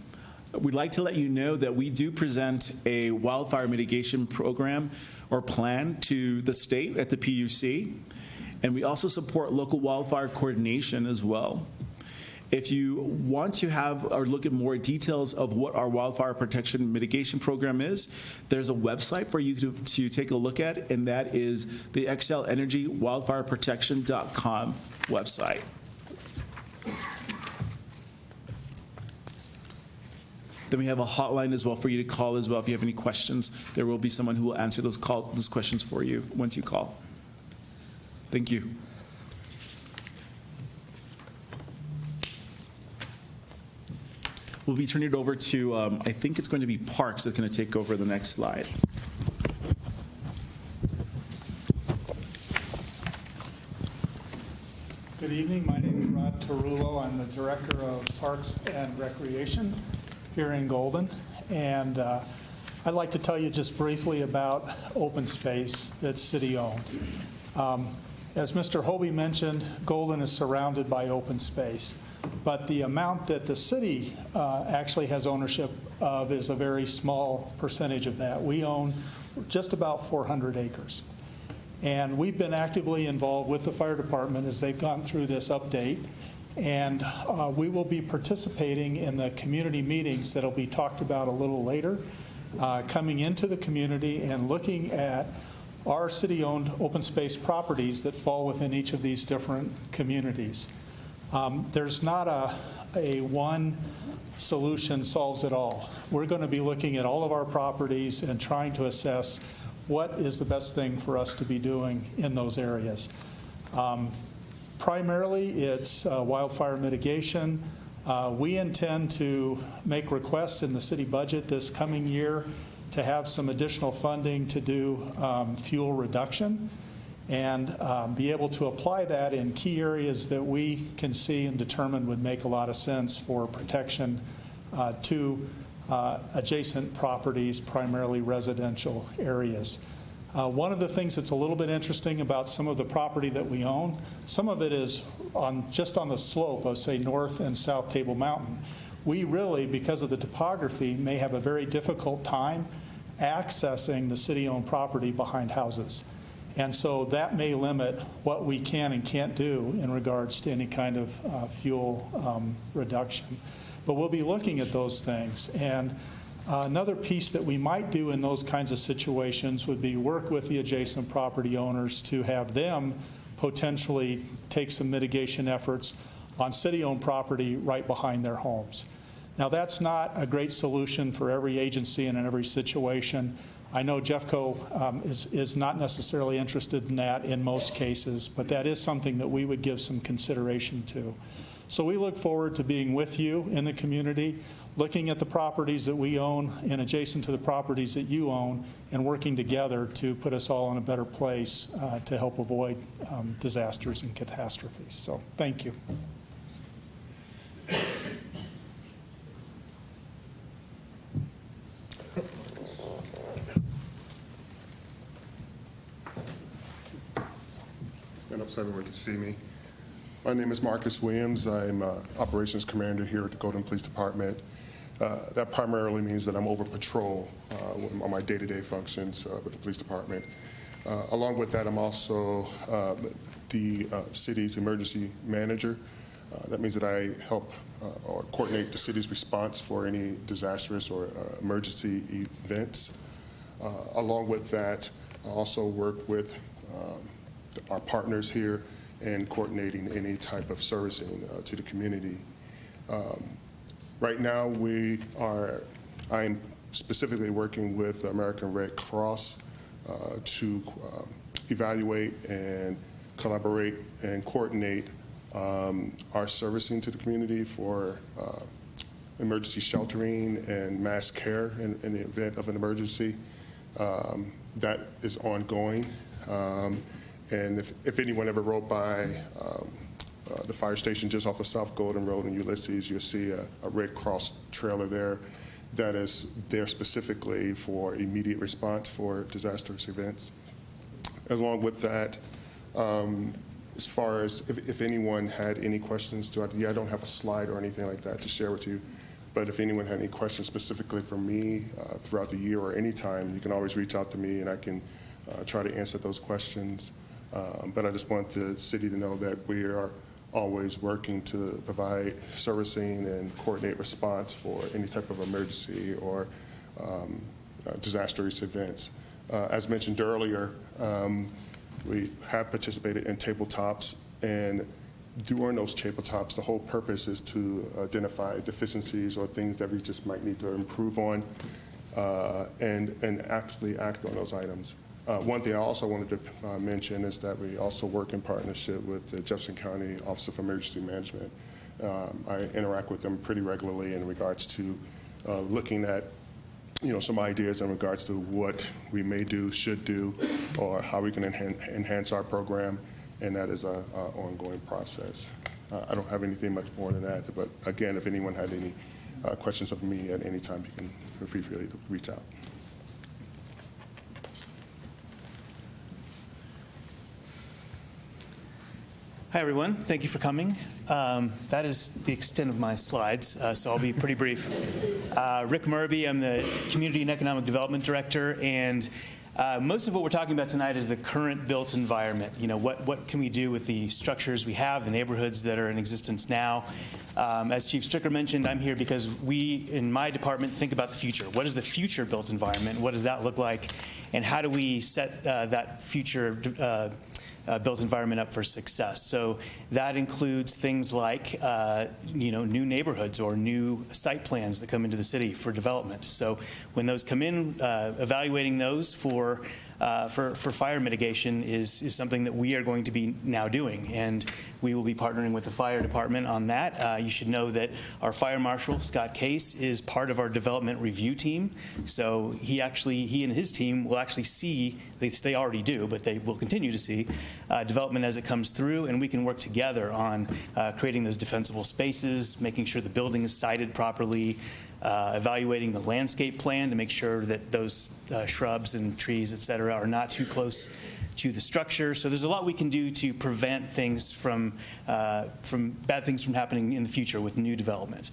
We'd like to let you know that we do present a wildfire mitigation program or plan to the state at the PUC, and we also support local wildfire coordination as well. If you want to have or look at more details of what our wildfire protection mitigation program is, there's a website for you to take a look at, and that is the Xcel Energy wildfireprotection.com website. Then we have a hotline as well for you to call as well if you have any questions. There will be someone who will answer those questions for you once you call. Thank you. We'll be turning it over to, I think it's going to be Parks that's going to take over the next slide. Good evening. My name is Rod Tarullo. I'm the Director of Parks and Recreation here in Golden. And I'd like to tell you just briefly about open space that's city-owned. As Mr. Hobie mentioned, Golden is surrounded by open space. But the amount that the city actually has ownership of is a very small percentage of that. We own just about 400 acres. And we've been actively involved with the fire department as they've gone through this update. And we will be participating in the community meetings that will be talked about a little later, coming into the community and looking at our city-owned open space properties that fall within each of these different communities. There's not a one solution solves it all. We're going to be looking at all of our properties and trying to assess what is the best thing for us to be doing in those areas. Primarily, it's wildfire mitigation. We intend to make requests in the city budget this coming year to have some additional funding to do fuel reduction and be able to apply that in key areas that we can see and determine would make a lot of sense for protection to adjacent properties, primarily residential areas. One of the things that's a little bit interesting about some of the property that we own, some of it is just on the slope of, say, North and South Table Mountain. We really, because of the topography, may have a very difficult time accessing the city-owned property behind houses. And so that may limit what we can and can't do in regards to any kind of fuel reduction. But we'll be looking at those things. And another piece that we might do in those kinds of situations would be work with the adjacent property owners to have them potentially take some mitigation efforts on city-owned property right behind their homes. Now, that's not a great solution for every agency and in every situation. I know Jeffco is not necessarily interested in that in most cases, but that is something that we would give some consideration to. So we look forward to being with you in the community, looking at the properties that we own and adjacent to the properties that you own, and working together to put us all in a better place to help avoid disasters and catastrophes. So thank you. Stand up so everyone can see me. My name is Marcus Williams. I'm Operations Commander here at the Golden Police Department. That primarily means that I'm over patrol on my day-to-day functions with the police department. Along with that, I'm also the city's emergency manager. That means that I help or coordinate the city's response for any disastrous or emergency events. Along with that, I also work with our partners here in coordinating any type of servicing to the community. Right now, I'm specifically working with the American Red Cross to evaluate and collaborate and coordinate our servicing to the community for emergency sheltering and mass care in the event of an emergency. That is ongoing. And if anyone ever rode by the fire station just off of South Golden Road in Ulysses, you'll see a Red Cross trailer there that is there specifically for immediate response for disastrous events. Along with that, as far as if anyone had any questions, I don't have a slide or anything like that to share with you, but if anyone had any questions specifically for me throughout the year or any time, you can always reach out to me and I can try to answer those questions. But I just want the city to know that we are always working to provide servicing and coordinate response for any type of emergency or disastrous events. As mentioned earlier, we have participated in tabletops, and during those tabletops, the whole purpose is to identify deficiencies or things that we just might need to improve on and actually act on those items. One thing I also wanted to mention is that we also work in partnership with the Jefferson County Office of Emergency Management. I interact with them pretty regularly in regards to looking at some ideas in regards to what we may do, should do, or how we can enhance our program, and that is an ongoing process. I don't have anything much more than that, but again, if anyone had any questions of me at any time, you can feel free to reach out. Hi, everyone. Thank you for coming. That is the extent of my slides, so I'll be pretty brief. Rick Murby, I'm the Community and Economic Development Director, and most of what we're talking about tonight is the current built environment. What can we do with the structures we have, the neighborhoods that are in existence now? As Chief Stricker mentioned, I'm here because we, in my department, think about the future. What is the future built environment? What does that look like? And how do we set that future built environment up for success. So that includes things like new neighborhoods or new site plans that come into the city for development. So when those come in, evaluating those for fire mitigation is something that we are going to be now doing, and we will be partnering with the fire department on that. You should know that our fire marshal, Scott Case, is part of our development review team. So he and his team will actually see, they already do, but they will continue to see development as it comes through, and we can work together on creating those defensible spaces, making sure the building is sited properly, evaluating the landscape plan to make sure that those shrubs and trees, et cetera, are not too close to the structure. So there's a lot we can do to prevent things from bad things from happening in the future with new development.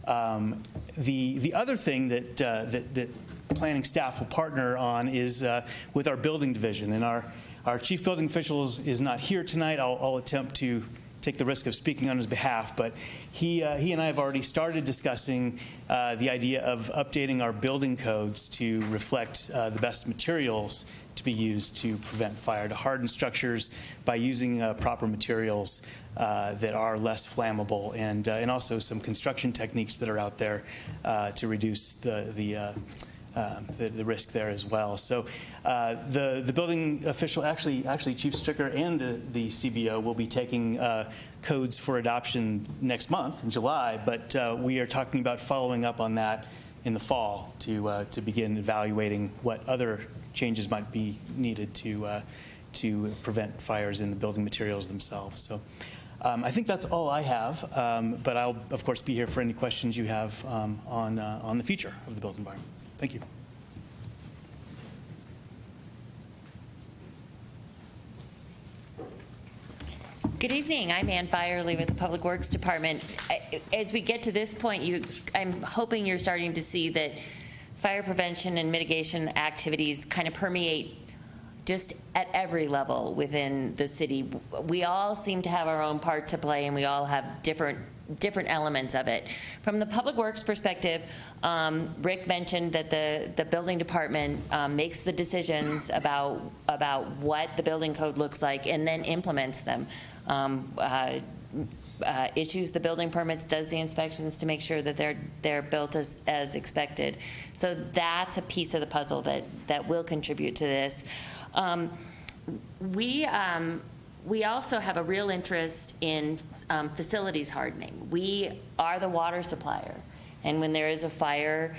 The other thing that planning staff will partner on is with our building division, and our chief building official is not here tonight. I'll attempt to take the risk of speaking on his behalf, but he and I have already started discussing the idea of updating our building codes to reflect the best materials to be used to prevent fire, to harden structures by using proper materials that are less flammable, and also some construction techniques that are out there to reduce the risk there as well. So the building official, actually Chief Stricker and the CBO will be taking codes for adoption next month in July, but we are talking about following up on that in the fall to begin evaluating what other changes might be needed to prevent fires in the building materials themselves. So I think that's all I have, but I'll of course be here for any questions you have on the future of the built environment. Thank you. Good evening. I'm Ann Byerly with the Public Works Department. As we get to this point, I'm hoping you're starting to see that fire prevention and mitigation activities kind of permeate just at every level within the city. We all seem to have our own part to play, and we all have different elements of it. From the Public Works perspective, Rick mentioned that the building department makes the decisions about what the building code looks like and then implements them. Issues the building permits, does the inspections to make sure that they're built as expected. So that's a piece of the puzzle that will contribute to this. We also have a real interest in facilities hardening. We are the water supplier, and when there is a fire,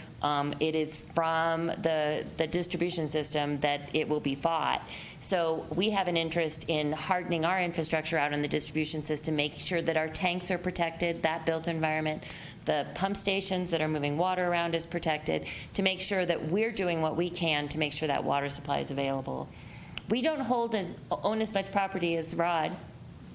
it is from the distribution system that it will be fought. So we have an interest in hardening our infrastructure out in the distribution system, making sure that our tanks are protected, that built environment, the pump stations that are moving water around is protected, to make sure that we're doing what we can to make sure that water supply is available. We don't own as much property as Rod,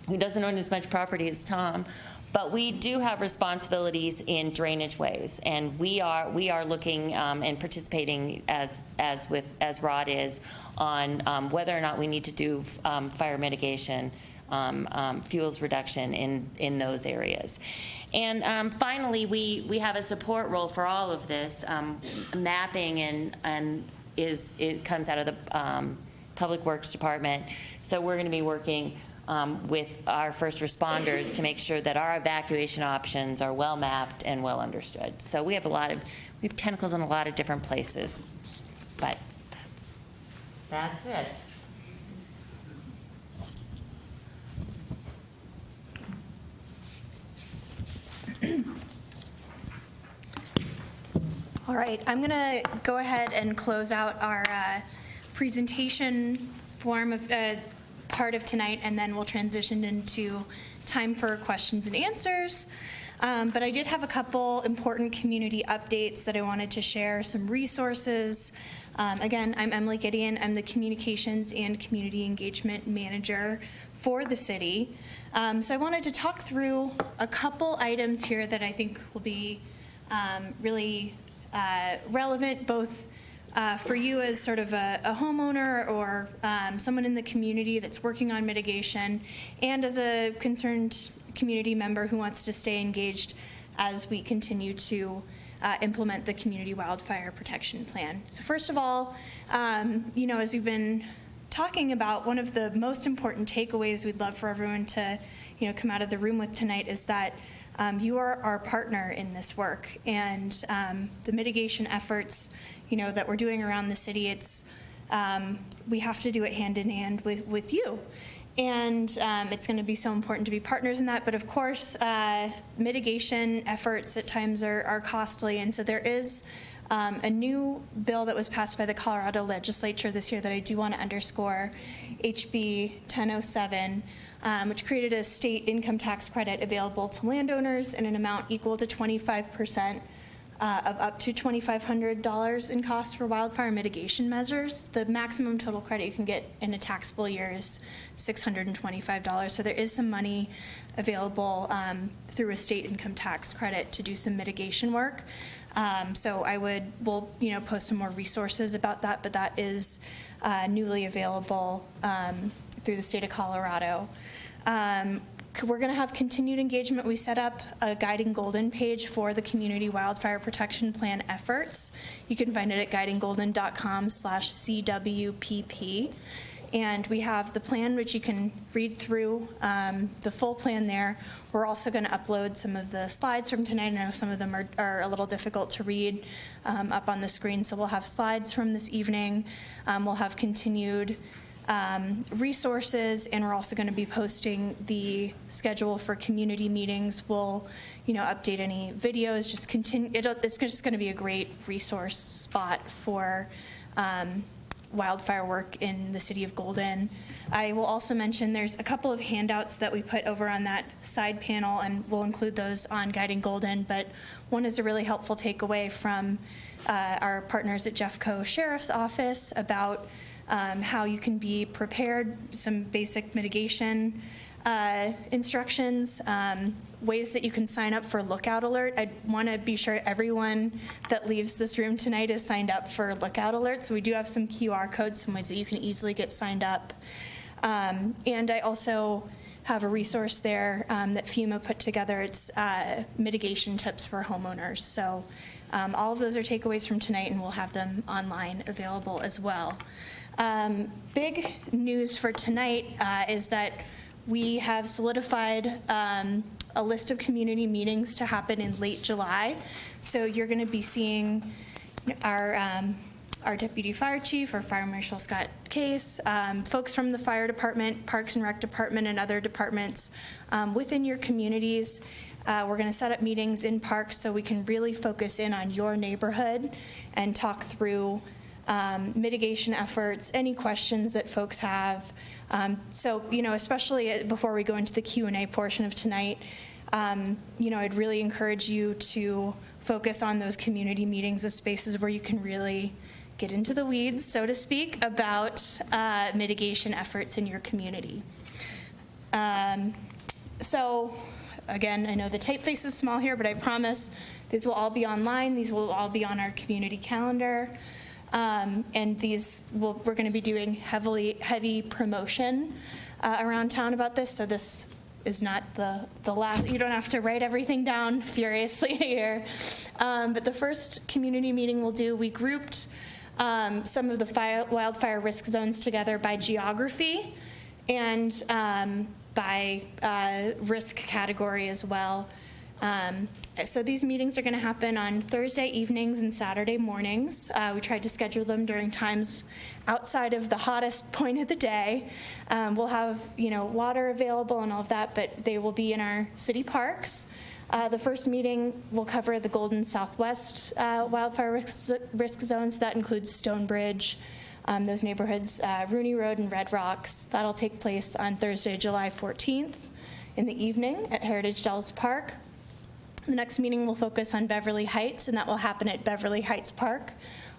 who doesn't own as much property as Tom, but we do have responsibilities in drainage ways, and we are looking and participating as Rod is on whether or not we need to do fire mitigation, fuels reduction in those areas. And finally, we have a support role for all of this. Mapping and it comes out of the Public Works Department. So we're going to be working with our first responders to make sure that our evacuation options are well mapped and well understood. So we have tentacles in a lot of different places, but that's it. All right, I'm going to go ahead and close out our presentation form of part of tonight, and then we'll transition into time for questions and answers. But I did have a couple important community updates that I wanted to share, some resources. Again, I'm Emily Gideon. I'm the Communications and Community Engagement Manager for the city. So I wanted to talk through a couple items here that I think will be really relevant, both for you as sort of a homeowner or someone in the community that's working on mitigation, and as a concerned community member who wants to stay engaged as we continue to implement the Community Wildfire Protection Plan. So first of all, as we've been talking about one of the most important takeaways we'd love for everyone to, come out of the room with tonight is that you are our partner in this work, and the mitigation efforts, that we're doing around the city. We have to do it hand in hand with you. And it's going to be so important to be partners in that. But of course, mitigation efforts at times are costly. And so there is a new bill that was passed by the Colorado legislature this year that I do want to underscore, HB 1007, which created a state income tax credit available to landowners in an amount equal to 25% of up to $2,500 in costs for wildfire mitigation measures. The maximum total credit you can get in a taxable year is $625. So there is some money available through a state income tax credit to do some mitigation work. So we'll post some more resources about that, but that is newly available through the state of Colorado. We're going to have continued engagement. We set up a Guiding Golden page for the Community Wildfire Protection Plan efforts. You can find it at guidinggolden.com/CWPP. And we have the plan, which you can read through, the full plan there. We're also going to upload some of the slides from tonight. I know some of them are a little difficult to read up on the screen, so we'll have slides from this evening. We'll have continued resources, and we're also going to be posting the schedule for community meetings. We'll, update any videos. It's just going to be a great resource spot for wildfire work in the city of Golden. I will also mention there's a couple of handouts that we put over on that side panel, and we'll include those on Guiding Golden. But one is a really helpful takeaway from our partners at Jeffco Sheriff's Office about how you can be prepared, some basic mitigation instructions, ways that you can sign up for Lookout Alert. I want to be sure everyone that leaves this room tonight is signed up for Lookout Alert. So we do have some QR codes, some ways that you can easily get signed up. And I also have a resource there that FEMA put together. It's mitigation tips for homeowners. So all of those are takeaways from tonight, and we'll have them online available as well. Big news for tonight is that we have solidified a list of community meetings to happen in late July. So you're going to be seeing our deputy fire chief, our fire marshal Scott Case, folks from the fire department, Parks and Rec department, and other departments within your communities. We're going to set up meetings in parks so we can really focus in on your neighborhood and talk through mitigation efforts, any questions that folks have. So, especially before we go into the Q&A portion of tonight, I'd really encourage you to focus on those community meetings as spaces where you can really get into the weeds, so to speak, about mitigation efforts in your community. So, again, I know the typeface is small here, but I promise these will all be online. These will all be on our community calendar. And we're going to be doing heavy promotion around town about this, so this is not the last. You don't have to write everything down furiously here. But the first community meeting we grouped some of the wildfire risk zones together by geography and by risk category as well. So these meetings are going to happen on Thursday evenings and Saturday mornings. We tried to schedule them during times outside of the hottest point of the day. We'll have, water available and all of that, but they will be in our city parks. The first meeting will cover the Golden Southwest wildfire risk zones. That includes Stonebridge, those neighborhoods, Rooney Road and Red Rocks. That'll take place on Thursday, July 14th in the evening at Heritage Dells Park. The next meeting will focus on Beverly Heights, and that will happen at Beverly Heights Park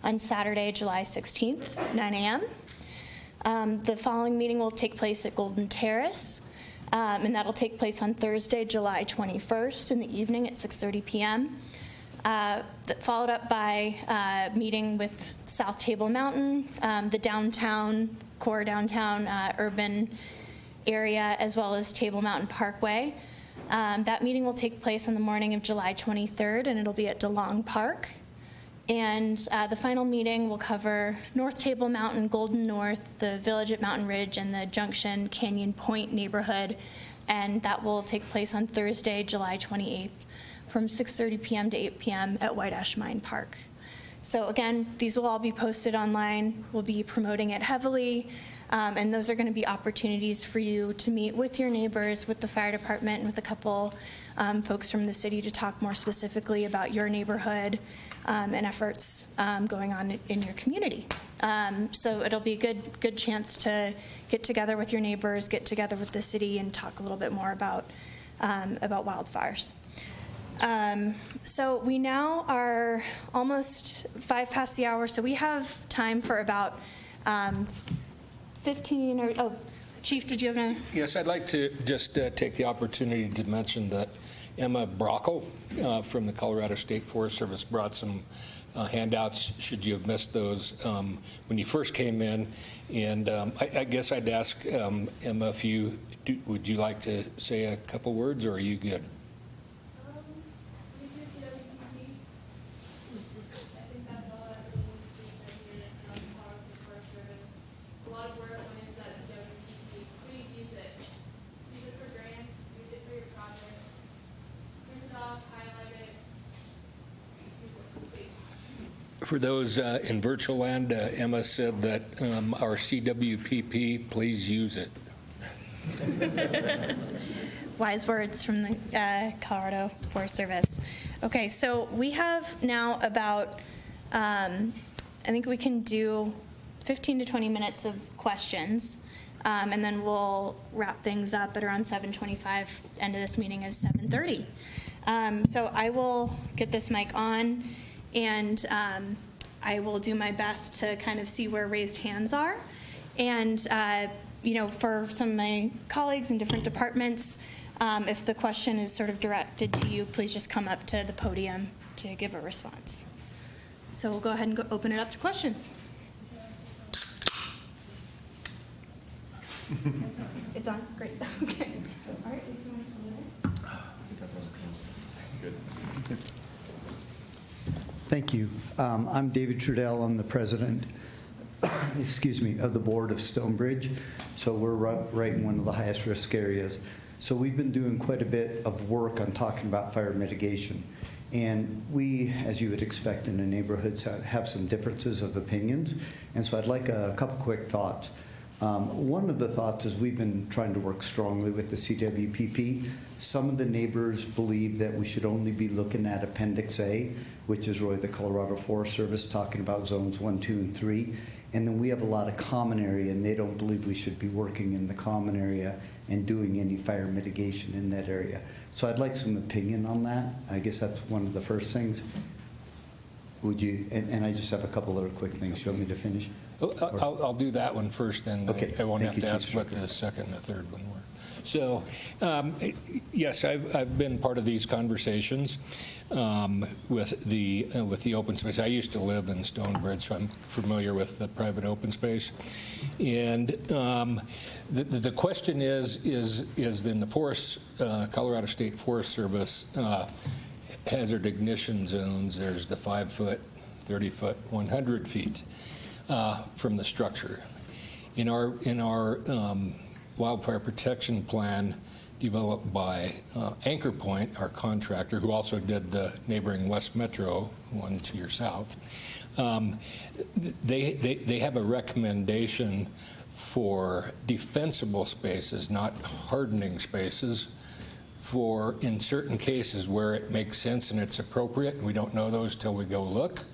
on Saturday, July 16th, 9 a.m. The following meeting will take place at Golden Terrace, and that'll take place on Thursday, July 21st in the evening at 6:30 p.m. Followed up by a meeting with South Table Mountain, the core downtown urban area, as well as Table Mountain Parkway. That meeting will take place on the morning of July 23rd, and it'll be at DeLong Park. And the final meeting will cover North Table Mountain, Golden North, the Village at Mountain Ridge, and the Junction Canyon Point neighborhood. And that will take place on Thursday, July 28th from 6:30 p.m. to 8 p.m. at White Ash Mine Park. So again, these will all be posted online. We'll be promoting it heavily. And those are going to be opportunities for you to meet with your neighbors, with the fire department, and with a couple folks from the city to talk more specifically about your neighborhood and efforts going on in your community. So it'll be a good chance to get together with your neighbors, get together with the city, and talk a little bit more about wildfires. So we now are almost 5 past the hour, so we have time for about 15 or, oh, Chief, did you have any? Yes, I'd like to just take the opportunity to mention that Emma Brockle from the Colorado State Forest Service brought some handouts, should you have missed those when you first came in. And I guess I'd ask Emma, would you like to say a couple words, or are you good? For those in virtual land, Emma said that our CWPP, please use it. Wise words from the Colorado Forest Service. Okay, so we have now about, I think we can do 15 to 20 minutes of questions, and then we'll wrap things up at around 7:25. End of this meeting is 7:30. So I will get this mic on, and I will do my best to kind of see where raised hands are. And, for some of my colleagues in different departments, if the question is sort of directed to you, please just come up to the podium to give a response. So we'll go ahead and open it up to questions. It's on? Great. Okay. All right. Thank you. I'm David Trudell. I'm the president, of the board of Stonebridge. So we're right in one of the highest risk areas. So we've been doing quite a bit of work on talking about fire mitigation. And we, as you would expect in the neighborhoods, have some differences of opinions. And so I'd like a couple quick thoughts. One of the thoughts is we've been trying to work strongly with the CWPP. Some of the neighbors believe that we should only be looking at Appendix A, which is really the Colorado Forest Service talking about zones 1, 2, and 3. And then we have a lot of common area, and they don't believe we should be working in the common area and doing any fire mitigation in that area. So I'd like some opinion on that. I guess that's one of the first things. Would you, and I just have a couple other quick things. You want me to finish? I'll do that one first, and okay. I won't Thank have to you, ask Chief what the second and the third one were. So, yes, I've been part of these conversations with the open space. I used to live in Stonebridge, so I'm familiar with the private open space. And the question is in the forest, Colorado State Forest Service hazard ignition zones. There's the 5-foot, 30-foot, 100 feet from the structure. In our wildfire protection plan developed by Anchor Point, our contractor, who also did the neighboring West Metro, one to your south, they have a recommendation for defensible spaces, not hardening spaces, for in certain cases where it makes sense and it's appropriate. We don't know those till we go look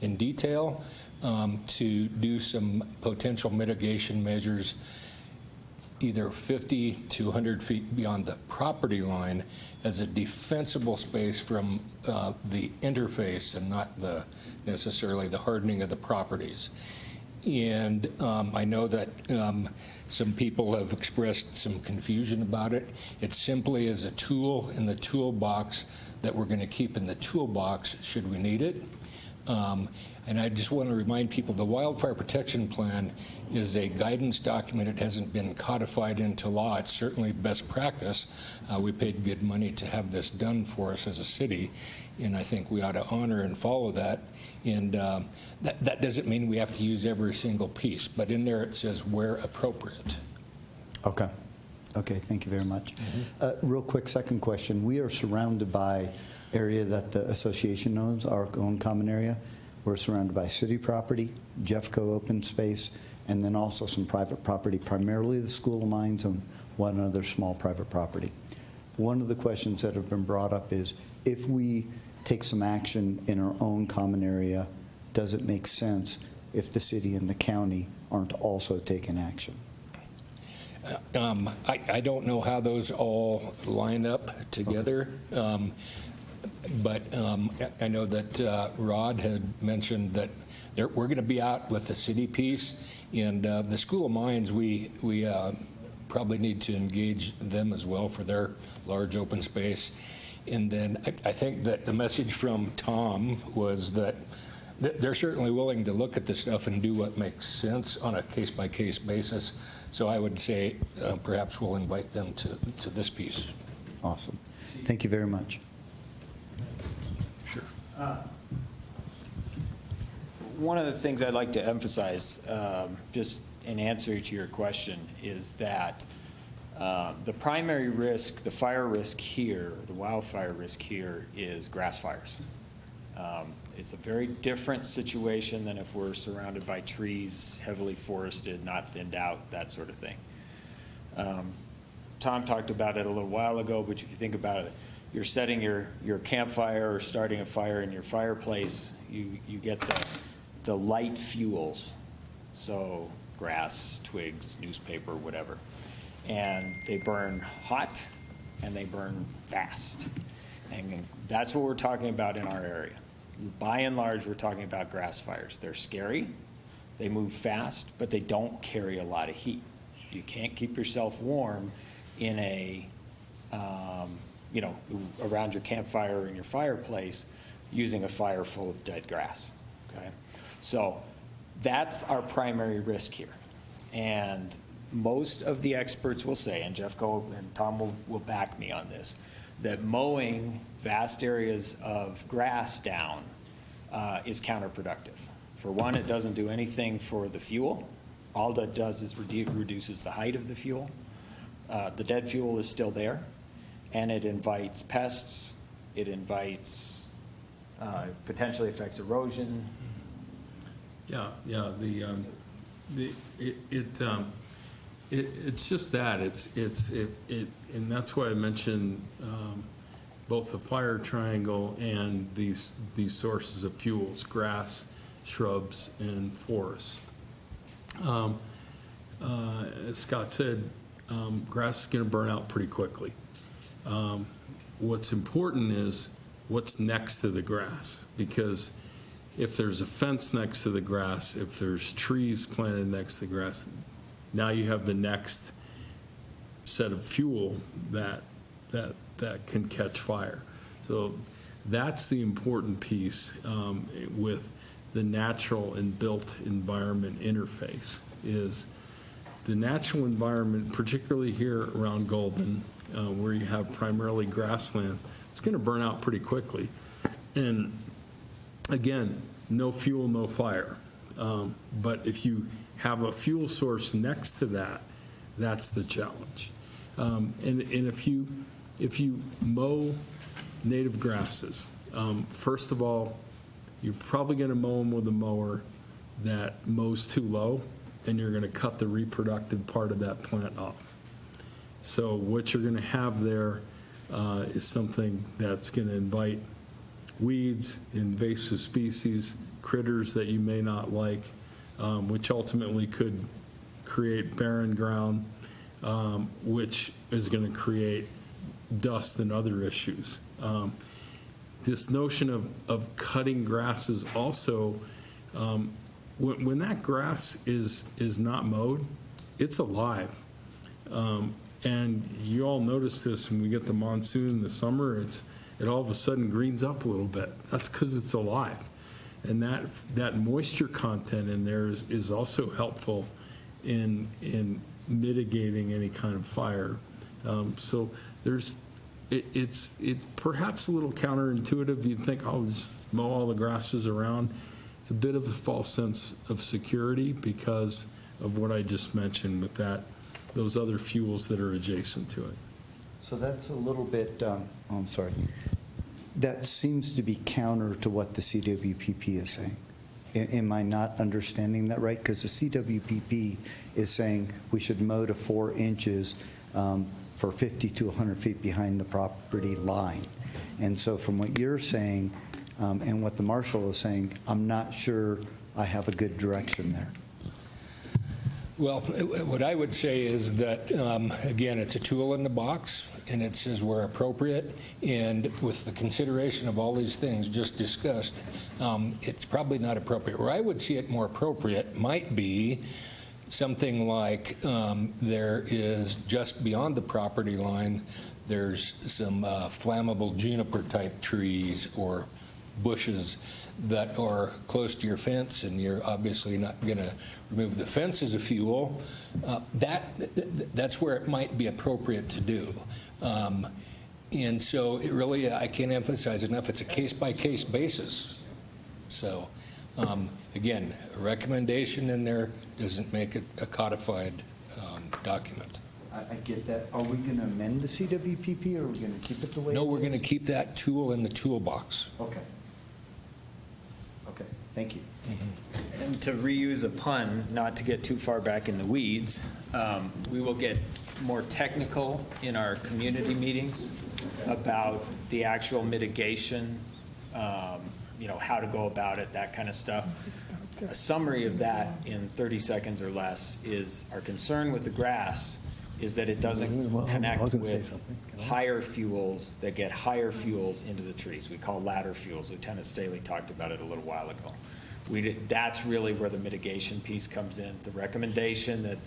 in detail, to do some potential mitigation measures either 50 to 100 feet beyond the property line as a defensible space from the interface and not necessarily the hardening of the properties. And I know that some people have expressed some confusion about it. It simply is a tool in the toolbox that we're going to keep in the toolbox should we need it. And I just want to remind people, the Wildfire Protection Plan is a guidance document. It hasn't been codified into law. It's certainly best practice. We paid good money to have this done for us as a city, and I think we ought to honor and follow that. And that doesn't mean we have to use every single piece, but in there it says where appropriate. Okay. Okay, thank you very much. Real quick second question. We are surrounded by area that the association owns, our own common area. We're surrounded by city property, Jeffco open space, and then also some private property, primarily the School of Mines and one other small private property. One of the questions that have been brought up is, if we take some action in our own common area, does it make sense if the city and the county aren't also taking action? I don't know how those all line up together. But I know that Rod had mentioned that we're going to be out with the city piece, and the School of Mines, we probably need to engage them as well for their large open space. And then I think that the message from Tom was that they're certainly willing to look at this stuff and do what makes sense on a case-by-case basis. So I would say perhaps we'll invite them to this piece. Awesome. Thank you very much. Sure. One of the things I'd like to emphasize, just in answer to your question, is that the primary risk, the fire risk here, the wildfire risk here, is grass fires. It's a very different situation than if we're surrounded by trees, heavily forested, not thinned out, that sort of thing. Tom talked about it a little while ago, but if you think about it, you're setting your campfire or starting a fire in your fireplace, you get the light fuels, so grass, twigs, newspaper, whatever. And they burn hot and they burn fast. And that's what we're talking about in our area. By and large, we're talking about grass fires. They're scary, they move fast, but they don't carry a lot of heat. You can't keep yourself warm in a, around your campfire in your fireplace using a fire full of dead grass, okay? So that's our primary risk here. And most of the experts will say, and Jeffco and Tom will back me on this, that mowing vast areas of grass down is counterproductive. For one, it doesn't do anything for the fuel. All that does is reduces the height of the fuel. The dead fuel is still there, and it invites pests. It invites, potentially affects erosion. Yeah. It's just that and that's why I mentioned both the fire triangle and these sources of fuels: grass, shrubs, and forests. As Scott said, grass is going to burn out pretty quickly. What's important is what's next to the grass, because if there's a fence next to the grass, if there's trees planted next to the grass, now you have the next set of fuel that can catch fire. So that's the important piece with the natural and built environment interface. Is the natural environment, particularly here around Golden, where you have primarily grassland, it's going to burn out pretty quickly. And again, no fuel, no fire. But if you have a fuel source next to that, that's the challenge. And if you mow native grasses, first of all, you're probably going to mow them with a mower that mows too low, and you're going to cut the reproductive part of that plant off. So what you're going to have there is something that's going to invite weeds, invasive species, critters that you may not like, which ultimately could create barren ground, which is going to create dust and other issues. This notion of cutting grasses also, when that grass is not mowed, it's alive. And you all notice this when we get the monsoon in the summer, it all of a sudden greens up a little bit. That's because it's alive. And that moisture content in there is also helpful in mitigating any kind of fire. So it's perhaps a little counterintuitive. You'd think, oh, just mow all the grasses around. It's a bit of a false sense of security because of what I just mentioned with those other fuels that are adjacent to it. So that's a little bit, I'm sorry. That seems to be counter to what the CWPP is saying. Am I not understanding that right? Because the CWPP is saying we should mow to 4 inches for 50 to 100 feet behind the property line. And so from what you're saying and what the marshal is saying, I'm not sure I have a good direction there. Well, what I would say is that, again, it's a tool in the box, and it says where appropriate, and with the consideration of all these things just discussed, it's probably not appropriate. Where I would see it more appropriate might be something like there is just beyond the property line, there's some flammable juniper-type trees or bushes that are close to your fence, and you're obviously not going to remove the fence as a fuel. That's where it might be appropriate to do. And so it really, I can't emphasize enough, it's a case-by-case basis. So again, a recommendation in there doesn't make it a codified document. I get that. Are we going to amend the CWPP, or are we going to keep it the way it is? No, we're going to keep that tool in the toolbox. Okay. Okay, thank you. And to reuse a pun, not to get too far back in the weeds, we will get more technical in our community meetings about the actual mitigation, how to go about it, that kind of stuff. A summary of that in 30 seconds or less is our concern with the grass is that it doesn't connect with higher fuels that get higher fuels into the trees. We call ladder fuels. Lieutenant Staley talked about it a little while ago. That's really where the mitigation piece comes in. The recommendation that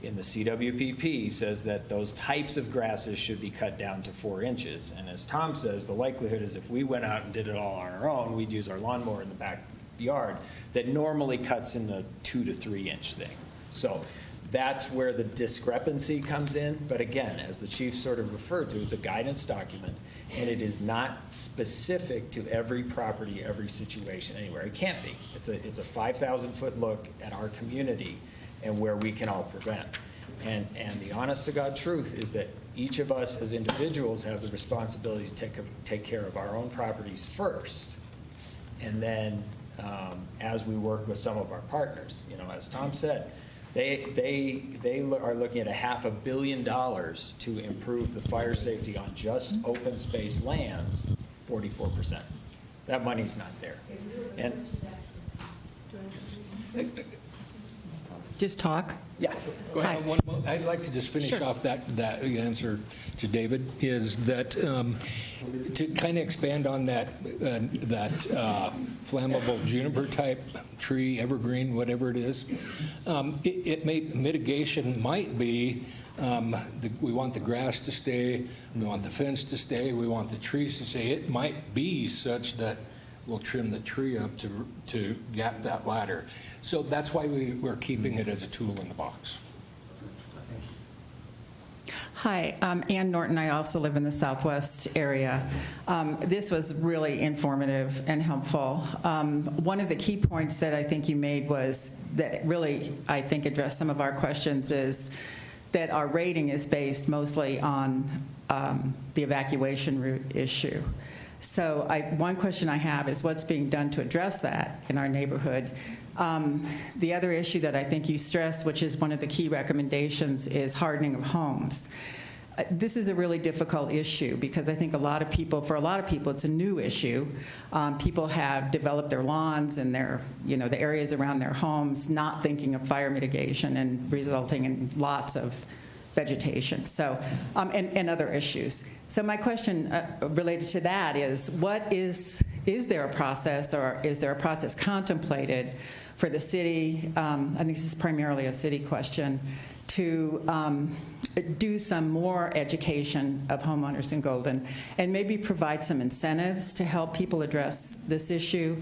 in the CWPP says that those types of grasses should be cut down to 4 inches. And as Tom says, the likelihood is if we went out and did it all on our own, we'd use our lawnmower in the backyard that normally cuts in the 2 to 3 inch thing. So that's where the discrepancy comes in. But again, as the chief sort of referred to, it's a guidance document, and it is not specific to every property, every situation, anywhere. It can't be. It's a 5,000-foot look at our community and where we can all prevent. And the honest-to-God truth is that each of us as individuals have the responsibility to take care of our own properties first, and then as we work with some of our partners. As Tom said, They are looking at $500 million to improve the fire safety on just open space lands, 44%. That money's not there. And just talk. Yeah, go ahead. I'd like to just finish off that answer to David, is that to kind of expand on that flammable juniper type tree, evergreen, whatever it is. Mitigation might be we want the grass to stay, we want the fence to stay, we want the trees to stay. It might be such that we'll trim the tree up to gap that ladder. So that's why we're keeping it as a tool in the box. Hi, I'm Ann Norton. I also live in the Southwest area. This was really informative and helpful. One of the key points that I think you made was that really, I think, addressed some of our questions is that our rating is based mostly on the evacuation route issue. So one question I have is what's being done to address that in our neighborhood? The other issue that I think you stressed, which is one of the key recommendations, is hardening of homes. This is a really difficult issue because I think for a lot of people, it's a new issue. People have developed their lawns and the areas around their homes, not thinking of fire mitigation and resulting in lots of vegetation, and other issues. So my question related to that is, is there a process, or is there a process contemplated for the city, I think this is primarily a city question, to do some more education of homeowners in Golden and maybe provide some incentives to help people address this issue,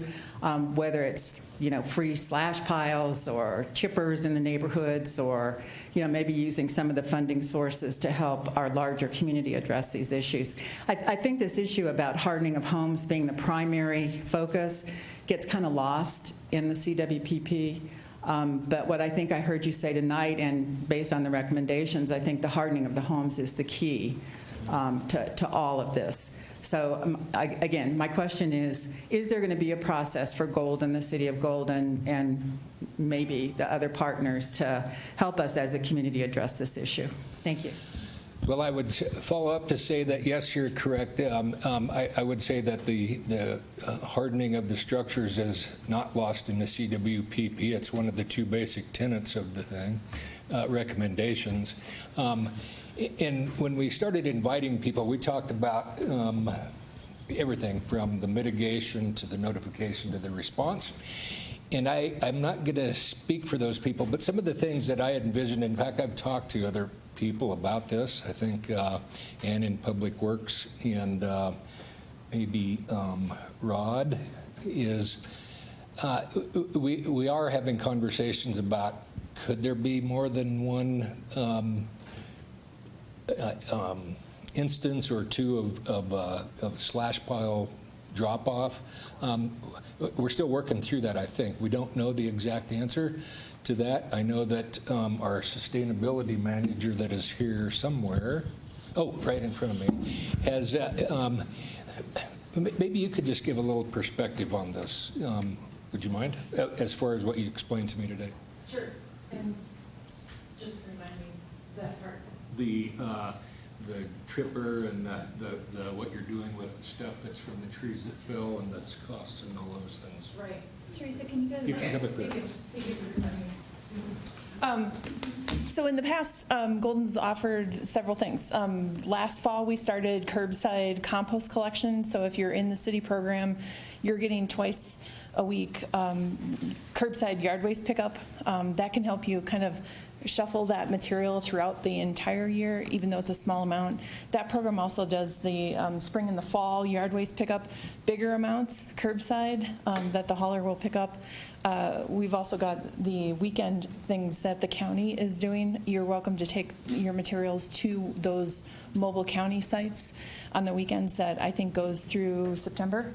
whether it's, free slash piles or chippers in the neighborhoods, or, maybe using some of the funding sources to help our larger community address these issues. I think this issue about hardening of homes being the primary focus gets kind of lost in the CWPP. But what I think I heard you say tonight, and based on the recommendations, I think the hardening of the homes is the key to all of this. So again, my question is there going to be a process for Golden, the city of Golden, and maybe the other partners to help us as a community address this issue? Thank you. Well, I would follow up to say that, yes, you're correct. I would say that the hardening of the structures is not lost in the CWPP. It's one of the two basic tenets of the thing, recommendations. And when we started inviting people, we talked about everything from the mitigation to the notification to the response. And I'm not going to speak for those people, but some of the things that I had envisioned, in fact, I've talked to other people about this, I think, and in Public Works, and maybe Rod, is we are having conversations about, could there be more than one instance or two of slash pile drop off? We're still working through that, I think. We don't know the exact answer to that. I know that our sustainability manager that is here somewhere, right in front of me, has, maybe you could just give a little perspective on this. Would you mind, as far as what you explained to me today? Sure. And just remind me that part. The tripper and the what you're doing with the stuff that's from the trees that fell and that's costs and all those things. Right. Teresa, can you go to the You can have it there. So in the past, Golden's offered several things. Last fall, we started curbside compost collection. So if you're in the city program, you're getting twice a week curbside yard waste pickup. That can help you kind of shuffle that material throughout the entire year, even though it's a small amount. That program also does the spring and the fall yard waste pickup, bigger amounts curbside that the hauler will pick up. We've also got the weekend things that the county is doing. You're welcome to take your materials to those mobile county sites on the weekends that I think goes through September.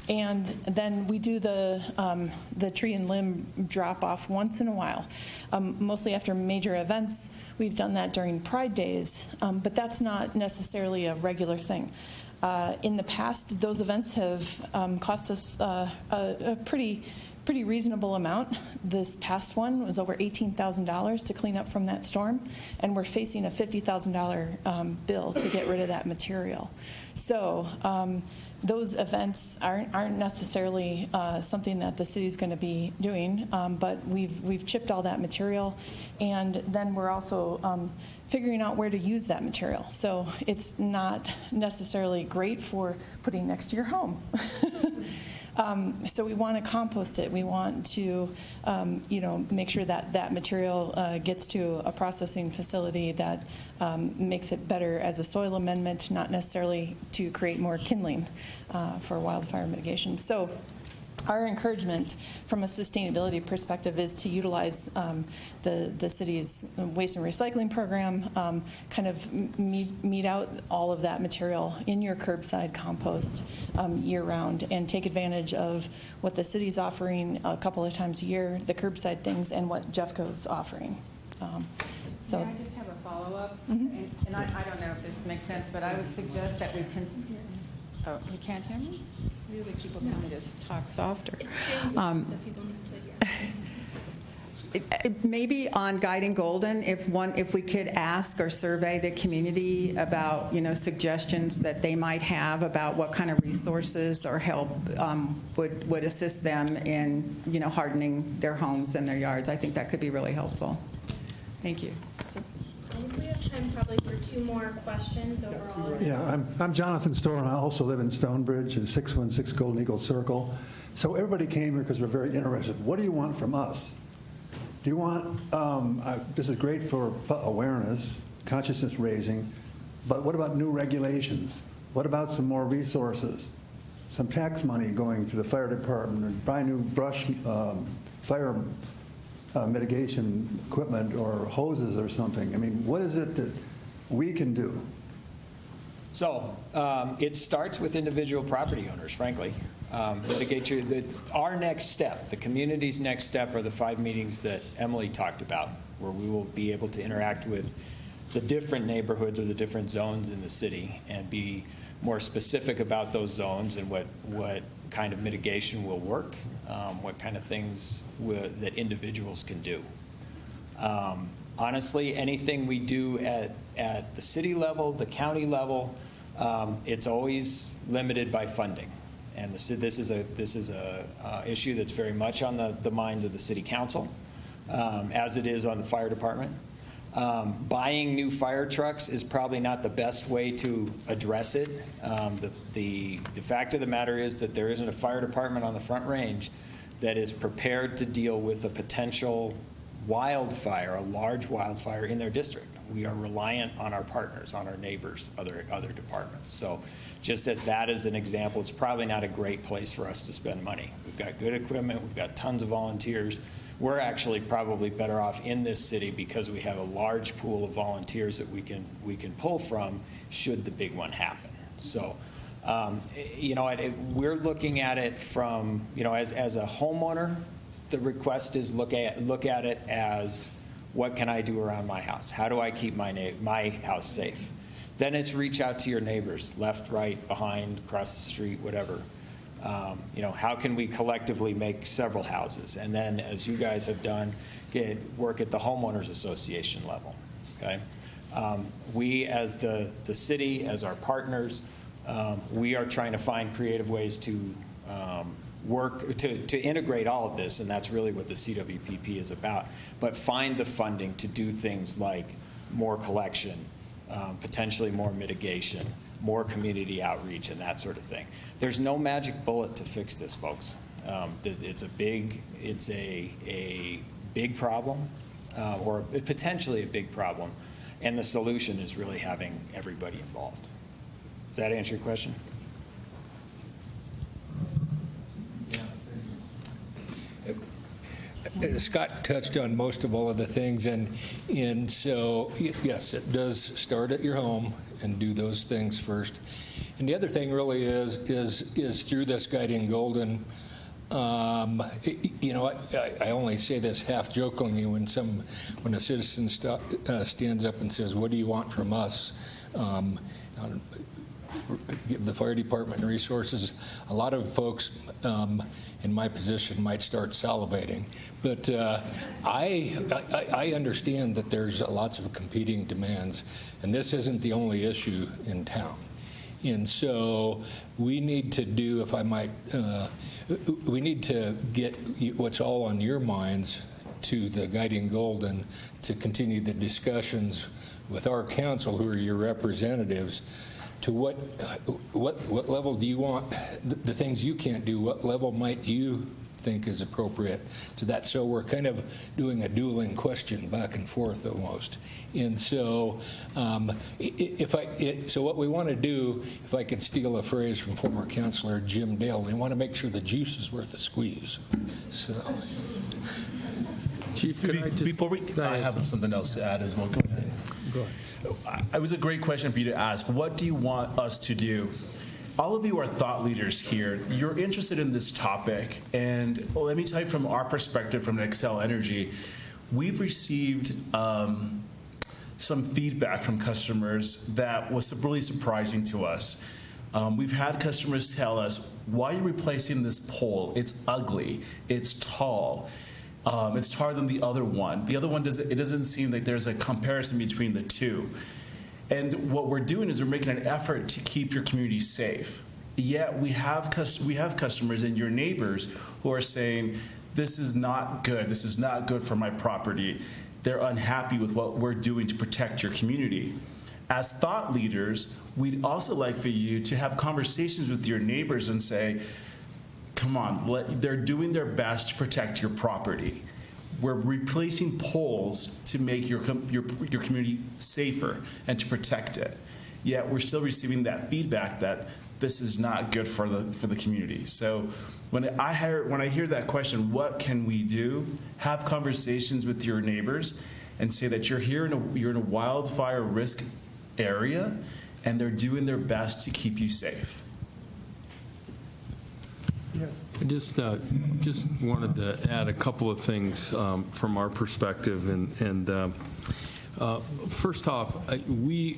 And then we do the tree and limb drop off once in a while, mostly after major events. We've done that during Pride Days, but that's not necessarily a regular thing. In the past, those events have cost us a pretty reasonable amount. This past one was over $18,000 to clean up from that storm, and we're facing a $50,000 bill to get rid of that material. So those events aren't necessarily something that the city's going to be doing, but we've chipped all that material, and then we're also figuring out where to use that material. So it's not necessarily great for putting next to your home. So we want to compost it. We want to, make sure that that material gets to a processing facility that makes it better as a soil amendment, not necessarily to create more kindling for wildfire mitigation. So our encouragement from a sustainability perspective is to utilize the city's waste and recycling program, kind of meet out all of that material in your curbside compost year-round, and take advantage of what the city's offering a couple of times a year, the curbside things, and what Jeffco's offering. So I just have a follow-up, and I don't know if this makes sense, but I would suggest that we can. Oh, you can't hear me? Usually people tell me to talk softer. Maybe on Guiding Golden, if we could ask or survey the community about suggestions that they might have about what kind of resources or help would assist them in hardening their homes and their yards. I think that could be really helpful. Thank you. I think we have time probably for 2 more questions overall. Yeah, I'm Jonathan Storr, and I also live in Stonebridge at 616 Golden Eagle Circle. So everybody came here because we're very interested. What do you want from us? Do you want, this is great for awareness, consciousness raising, but what about new regulations? What about some more resources? Some tax money going to the fire department and buy new brush fire mitigation equipment or hoses or something? I mean, what is it that we can do? So it starts with individual property owners, frankly. Our next step, the community's next step, are the 5 meetings that Emily talked about, where we will be able to interact with the different neighborhoods or the different zones in the city and be more specific about those zones and what kind of mitigation will work, what kind of things that individuals can do. Honestly, anything we do at the city level, the county level, it's always limited by funding. And this is a issue that's very much on the minds of the city council, as it is on the fire department. Buying new fire trucks is probably not the best way to address it. The fact of the matter is that there isn't a fire department on the Front Range that is prepared to deal with a potential wildfire, a large wildfire in their district. We are reliant on our partners, on our neighbors, other departments. So just as that is an example, it's probably not a great place for us to spend money. We've got good equipment, we've got tons of volunteers. We're actually probably better off in this city because we have a large pool of volunteers that we can pull from should the big one happen. So, we're looking at it from, as a homeowner, the request is look at it as, what can I do around my house? How do I keep my house safe? Then it's reach out to your neighbors, left, right, behind, across the street, whatever. How can we collectively make several houses? And then, as you guys have done, work at the homeowners association level. Okay, we as the city, as our partners, we are trying to find creative ways to work to integrate all of this, and that's really what the CWPP is about. But find the funding to do things like more collection, potentially more mitigation, more community outreach, and that sort of thing. There's no magic bullet to fix this, folks. It's a big problem, or potentially a big problem, and the solution is really having everybody involved. Does that answer your question? Scott touched on most of all of the things, and so yes, it does start at your home and do those things first. And the other thing really is through this Guiding Golden. I only say this half jokingly when a citizen stands up and says, "What do you want from us?" Give the fire department resources. A lot of folks in my position might start salivating, but I understand that there's lots of competing demands, and this isn't the only issue in town. And so we need to do, if I might, we need to get what's all on your minds to the Guiding Golden to continue the discussions with our council, who are your representatives, to what level do you want the things you can't do? What level might you think is appropriate to that? So we're kind of doing a dueling question back and forth almost. And so, so what we want to do, if I could steal a phrase from former councilor Jim Dale, we want to make sure the juice is worth the squeeze. So, Chief, I have something else to add as well. Go ahead. Go ahead. It was a great question for you to ask. What do you want us to do? All of you are thought leaders here. You're interested in this topic. And let me tell you from our perspective from Excel Energy, we've received some feedback from customers that was really surprising to us. We've had customers tell us, why are you replacing this pole? It's ugly. It's tall. It's taller than the other one. The other one doesn't seem like there's a comparison between the two. And what we're doing is we're making an effort to keep your community safe. Yet we have customers and your neighbors who are saying, this is not good. This is not good for my property. They're unhappy with what we're doing to protect your community. As thought leaders, we'd also like for you to have conversations with your neighbors and say, come on, they're doing their best to protect your property. we're replacing poles to make your community safer and to protect it. Yet we're still receiving that feedback that this is not good for the community. So when I hear that question, what can we do? Have conversations with your neighbors and say that you're in a wildfire risk area, and they're doing their best to keep you safe. I just wanted to add a couple of things from our perspective, and first off, we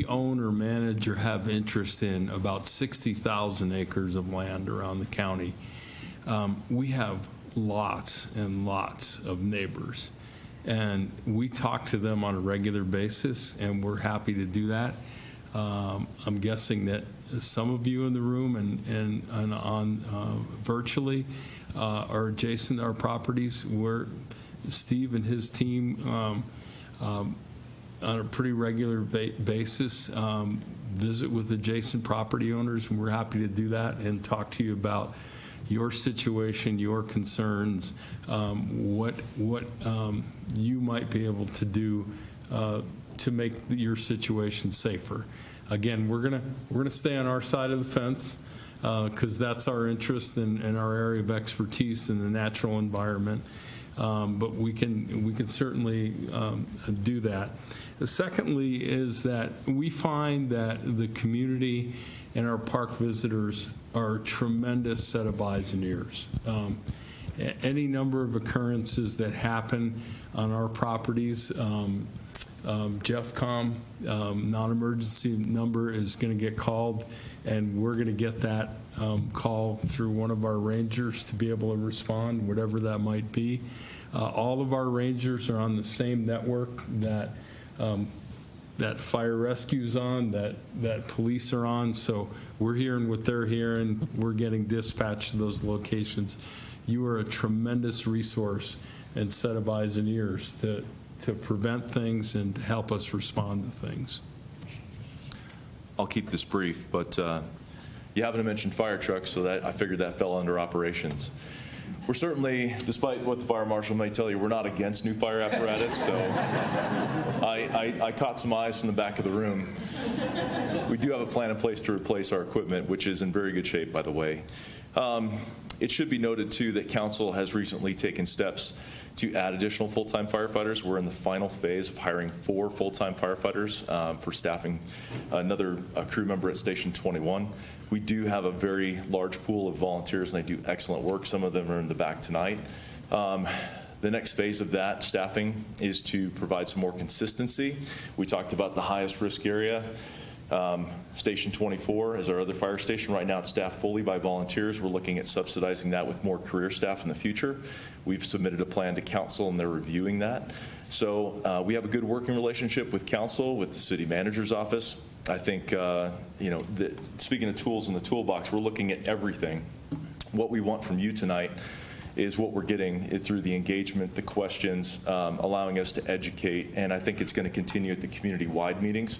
own or manage or have interest in about 60,000 acres of land around the county. We have lots and lots of neighbors, and we talk to them on a regular basis, and we're happy to do that. I'm guessing that some of you in the room and on virtually are adjacent to our properties, where Steve and his team on a pretty regular basis visit with adjacent property owners, and we're happy to do that and talk to you about your situation, your concerns, what you might be able to do to make your situation safer. Again, we're gonna stay on our side of the fence because that's our interest in our area of expertise in the natural environment. But we can certainly do that. Secondly, is that we find that the community and our park visitors are a tremendous set of eyes and ears. Any number of occurrences that happen on our properties, Jeffco non-emergency number is going to get called, and we're going to get that call through one of our rangers to be able to respond, whatever that might be. All of our rangers are on the same network that fire rescue's on, that police are on, so we're hearing what they're hearing. We're getting dispatched to those locations. You are a tremendous resource and set of eyes and ears to prevent things and to help us respond to things. I'll keep this brief, but you haven't mentioned fire trucks, so that I figured that fell under operations. We're certainly, despite what the fire marshal may tell you, we're not against new fire apparatus, so I caught some eyes from the back of the room. We do have a plan in place to replace our equipment, which is in very good shape, by the way. It should be noted, too, that council has recently taken steps to add additional full-time firefighters. We're in the final phase of hiring 4 full-time firefighters for staffing another crew member at Station 21. We do have a very large pool of volunteers, and they do excellent work. Some of them are in the back tonight. The next phase of that staffing is to provide some more consistency. We talked about the highest risk area. Station 24 is our other fire station. Right now it's staffed fully by volunteers. We're looking at subsidizing that with more career staff in the future. We've submitted a plan to council, and they're reviewing that. So we have a good working relationship with council, with the city manager's office. I think, speaking of tools in the toolbox, we're looking at everything. What we want from you tonight is what we're getting is through the engagement, the questions, allowing us to educate, and I think it's going to continue at the community-wide meetings.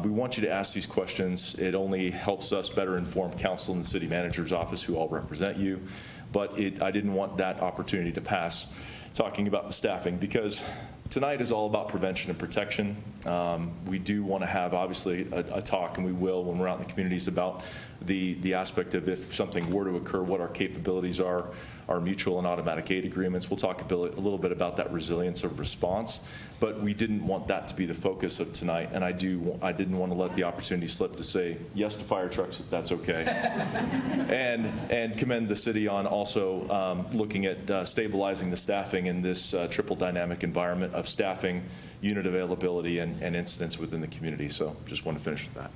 We want you to ask these questions. It only helps us better inform council and the city manager's office, who all represent you, but I didn't want that opportunity to pass talking about the staffing, because tonight is all about prevention and protection. We do want to have, obviously, a talk, and we will when we're out in the communities, about the aspect of if something were to occur, what our capabilities are, our mutual and automatic aid agreements. We'll talk a little bit about that resilience of response, but we didn't want that to be the focus of tonight, and I didn't want to let the opportunity slip to say yes to fire trucks, if that's okay, and commend the city on also looking at stabilizing the staffing in this triple dynamic environment of staffing, unit availability, and incidents within the community. So just want to finish with that.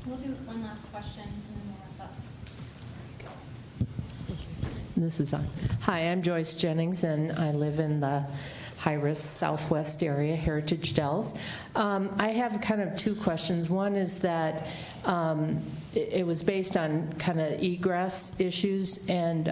We'll do one last question and then we'll wrap up. This is on. Hi, I'm Joyce Jennings, and I live in the high-risk southwest area, Heritage Dells. I have kind of 2 questions. One is that it was based on kind of egress issues, and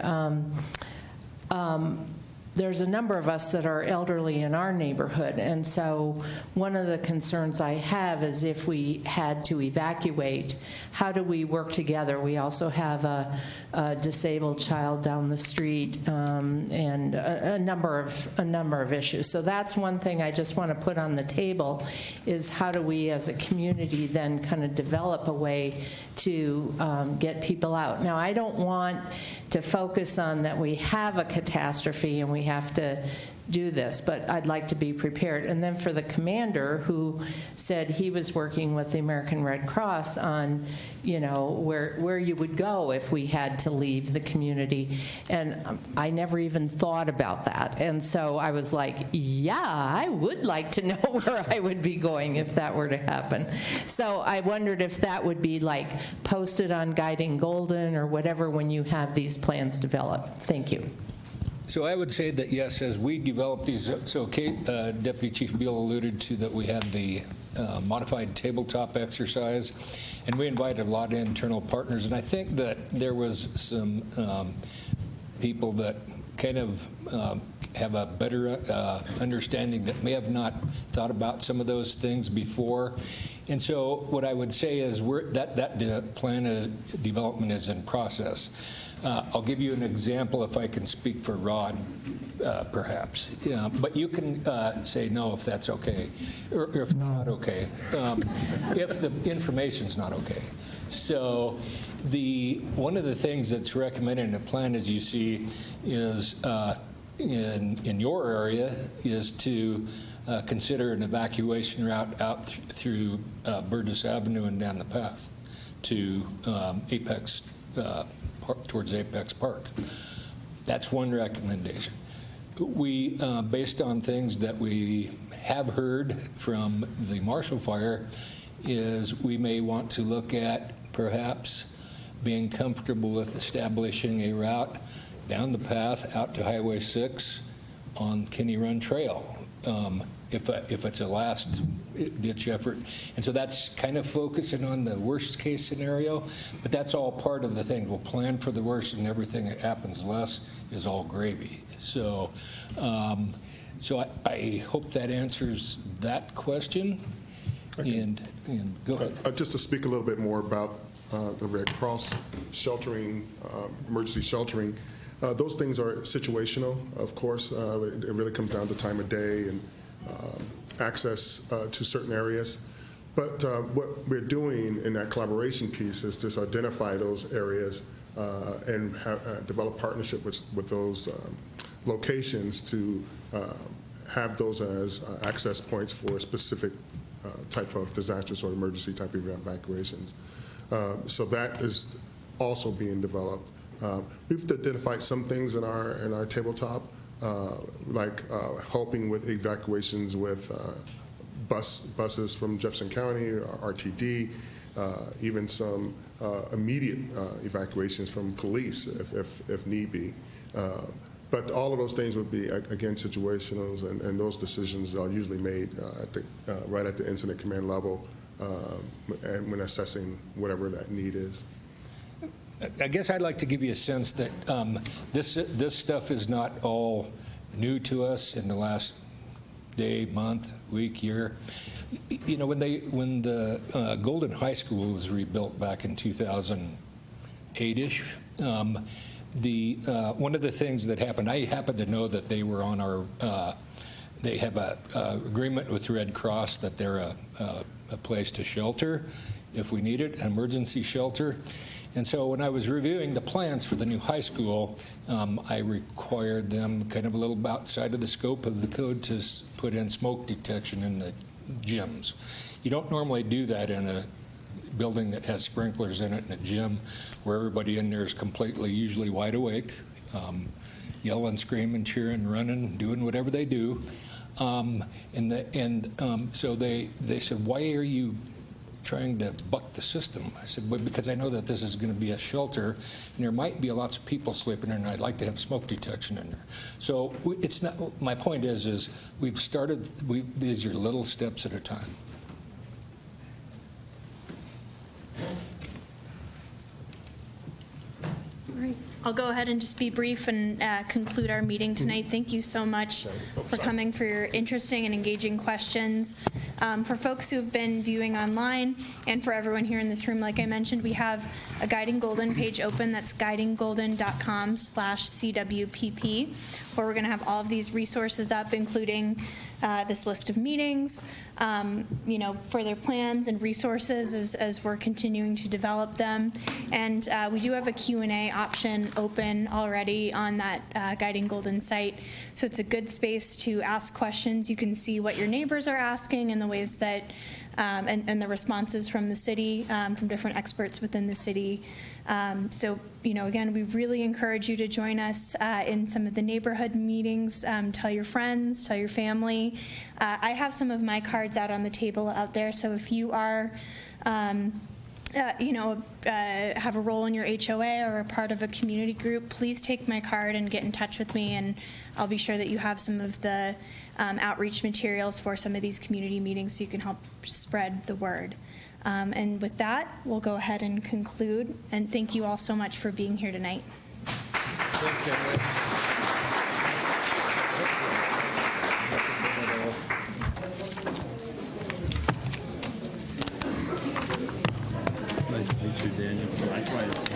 there's a number of us that are elderly in our neighborhood, and so one of the concerns I have is if we had to evacuate, how do we work together? We also have a disabled child down the street, and a number of issues. So that's one thing I just want to put on the table, is how do we as a community then kind of develop a way to get people out. Now, I don't want to focus on that we have a catastrophe and we have to do this, but I'd like to be prepared. And then for the commander who said he was working with the American Red Cross on, where you would go if we had to leave the community. And I never even thought about that. And so I was like, yeah, I would like to know where I would be going if that were to happen. So I wondered if that would be like posted on Guiding Golden or whatever when you have these plans developed. Thank you. So I would say that, yes, as we develop these, so Deputy Chief Beal alluded to that we had the modified tabletop exercise, and we invited a lot of internal partners, and I think that there was some people that kind of have a better understanding that may have not thought about some of those things before. And so what I would say is that plan of development is in process. I'll give you an example if I can speak for Rod, perhaps. But you can say no if that's okay, or if it's not okay, if the information's not okay. So one of the things that's recommended in the plan, as you see, is in your area is to consider an evacuation route out through Burgess Avenue and down the path to Apex, towards Apex Park. That's one recommendation. We, based on things that we have heard from the Marshall Fire, is we may want to look at perhaps being comfortable with establishing a route down the path out to Highway 6 on Kinney Run Trail, if it's a last ditch effort. And so that's kind of focusing on the worst case scenario, but that's all part of the thing. We'll plan for the worst, and everything that happens less is all gravy. So I hope that answers that question. Okay. And go ahead. Just to speak a little bit more about the Red Cross sheltering, emergency sheltering, those things are situational, of course. It really comes down to time of day and access to certain areas. But what we're doing in that collaboration piece is just identify those areas and develop partnership with those locations to have those as access points for specific type of disasters or emergency type of evacuations. So that is also being developed. We've identified some things in our tabletop, like helping with evacuations with buses from Jefferson County, RTD, even some immediate evacuations from police if need be. But all of those things would be, again, situational, and those decisions are usually made right at the incident command level and when assessing whatever that need is. I guess I'd like to give you a sense that this stuff is not all new to us in the last day, month, week, year. You know, when the Golden High School was rebuilt back in 2008-ish, one of the things that happened, I happen to know that they were on our, they have a agreement with Red Cross that they're a place to shelter if we need it, an emergency shelter. And so when I was reviewing the plans for the new high school, I required them kind of a little outside of the scope of the code to put in smoke detection in the gyms. You don't normally do that in a building that has sprinklers in it in a gym where everybody in there is completely, usually wide awake, yelling, screaming, cheering, running, doing whatever they do. So they said, why are you trying to buck the system? I said, well, because I know that this is going to be a shelter and there might be lots of people sleeping in there, and I'd like to have smoke detection in there. So it's not, my point is we've started, these are little steps at a time. All right, I'll go ahead and just be brief and conclude our meeting tonight. Thank you so much for coming, for your interesting and engaging questions. For folks who have been viewing online and for everyone here in this room, like I mentioned, we have a Guiding Golden page open. That's guidinggolden.com/CWPP, where we're going to have all of these resources up, including this list of meetings, further plans and resources as we're continuing to develop them. And we do have a Q&A option open already on that Guiding Golden site. So it's a good space to ask questions. You can see what your neighbors are asking and the ways that, and the responses from the city, from different experts within the city. Again, we really encourage you to join us in some of the neighborhood meetings. Tell your friends, tell your family. I have some of my cards out on the table out there, so if you are have a role in your HOA or a part of a community group, please take my card and get in touch with me, and I'll be sure that you have some of the outreach materials for some of these community meetings so you can help spread the word. And with that, we'll go ahead and conclude, and thank you all so much for being here tonight. Thanks, everyone. Nice to meet you, Daniel. Likewise.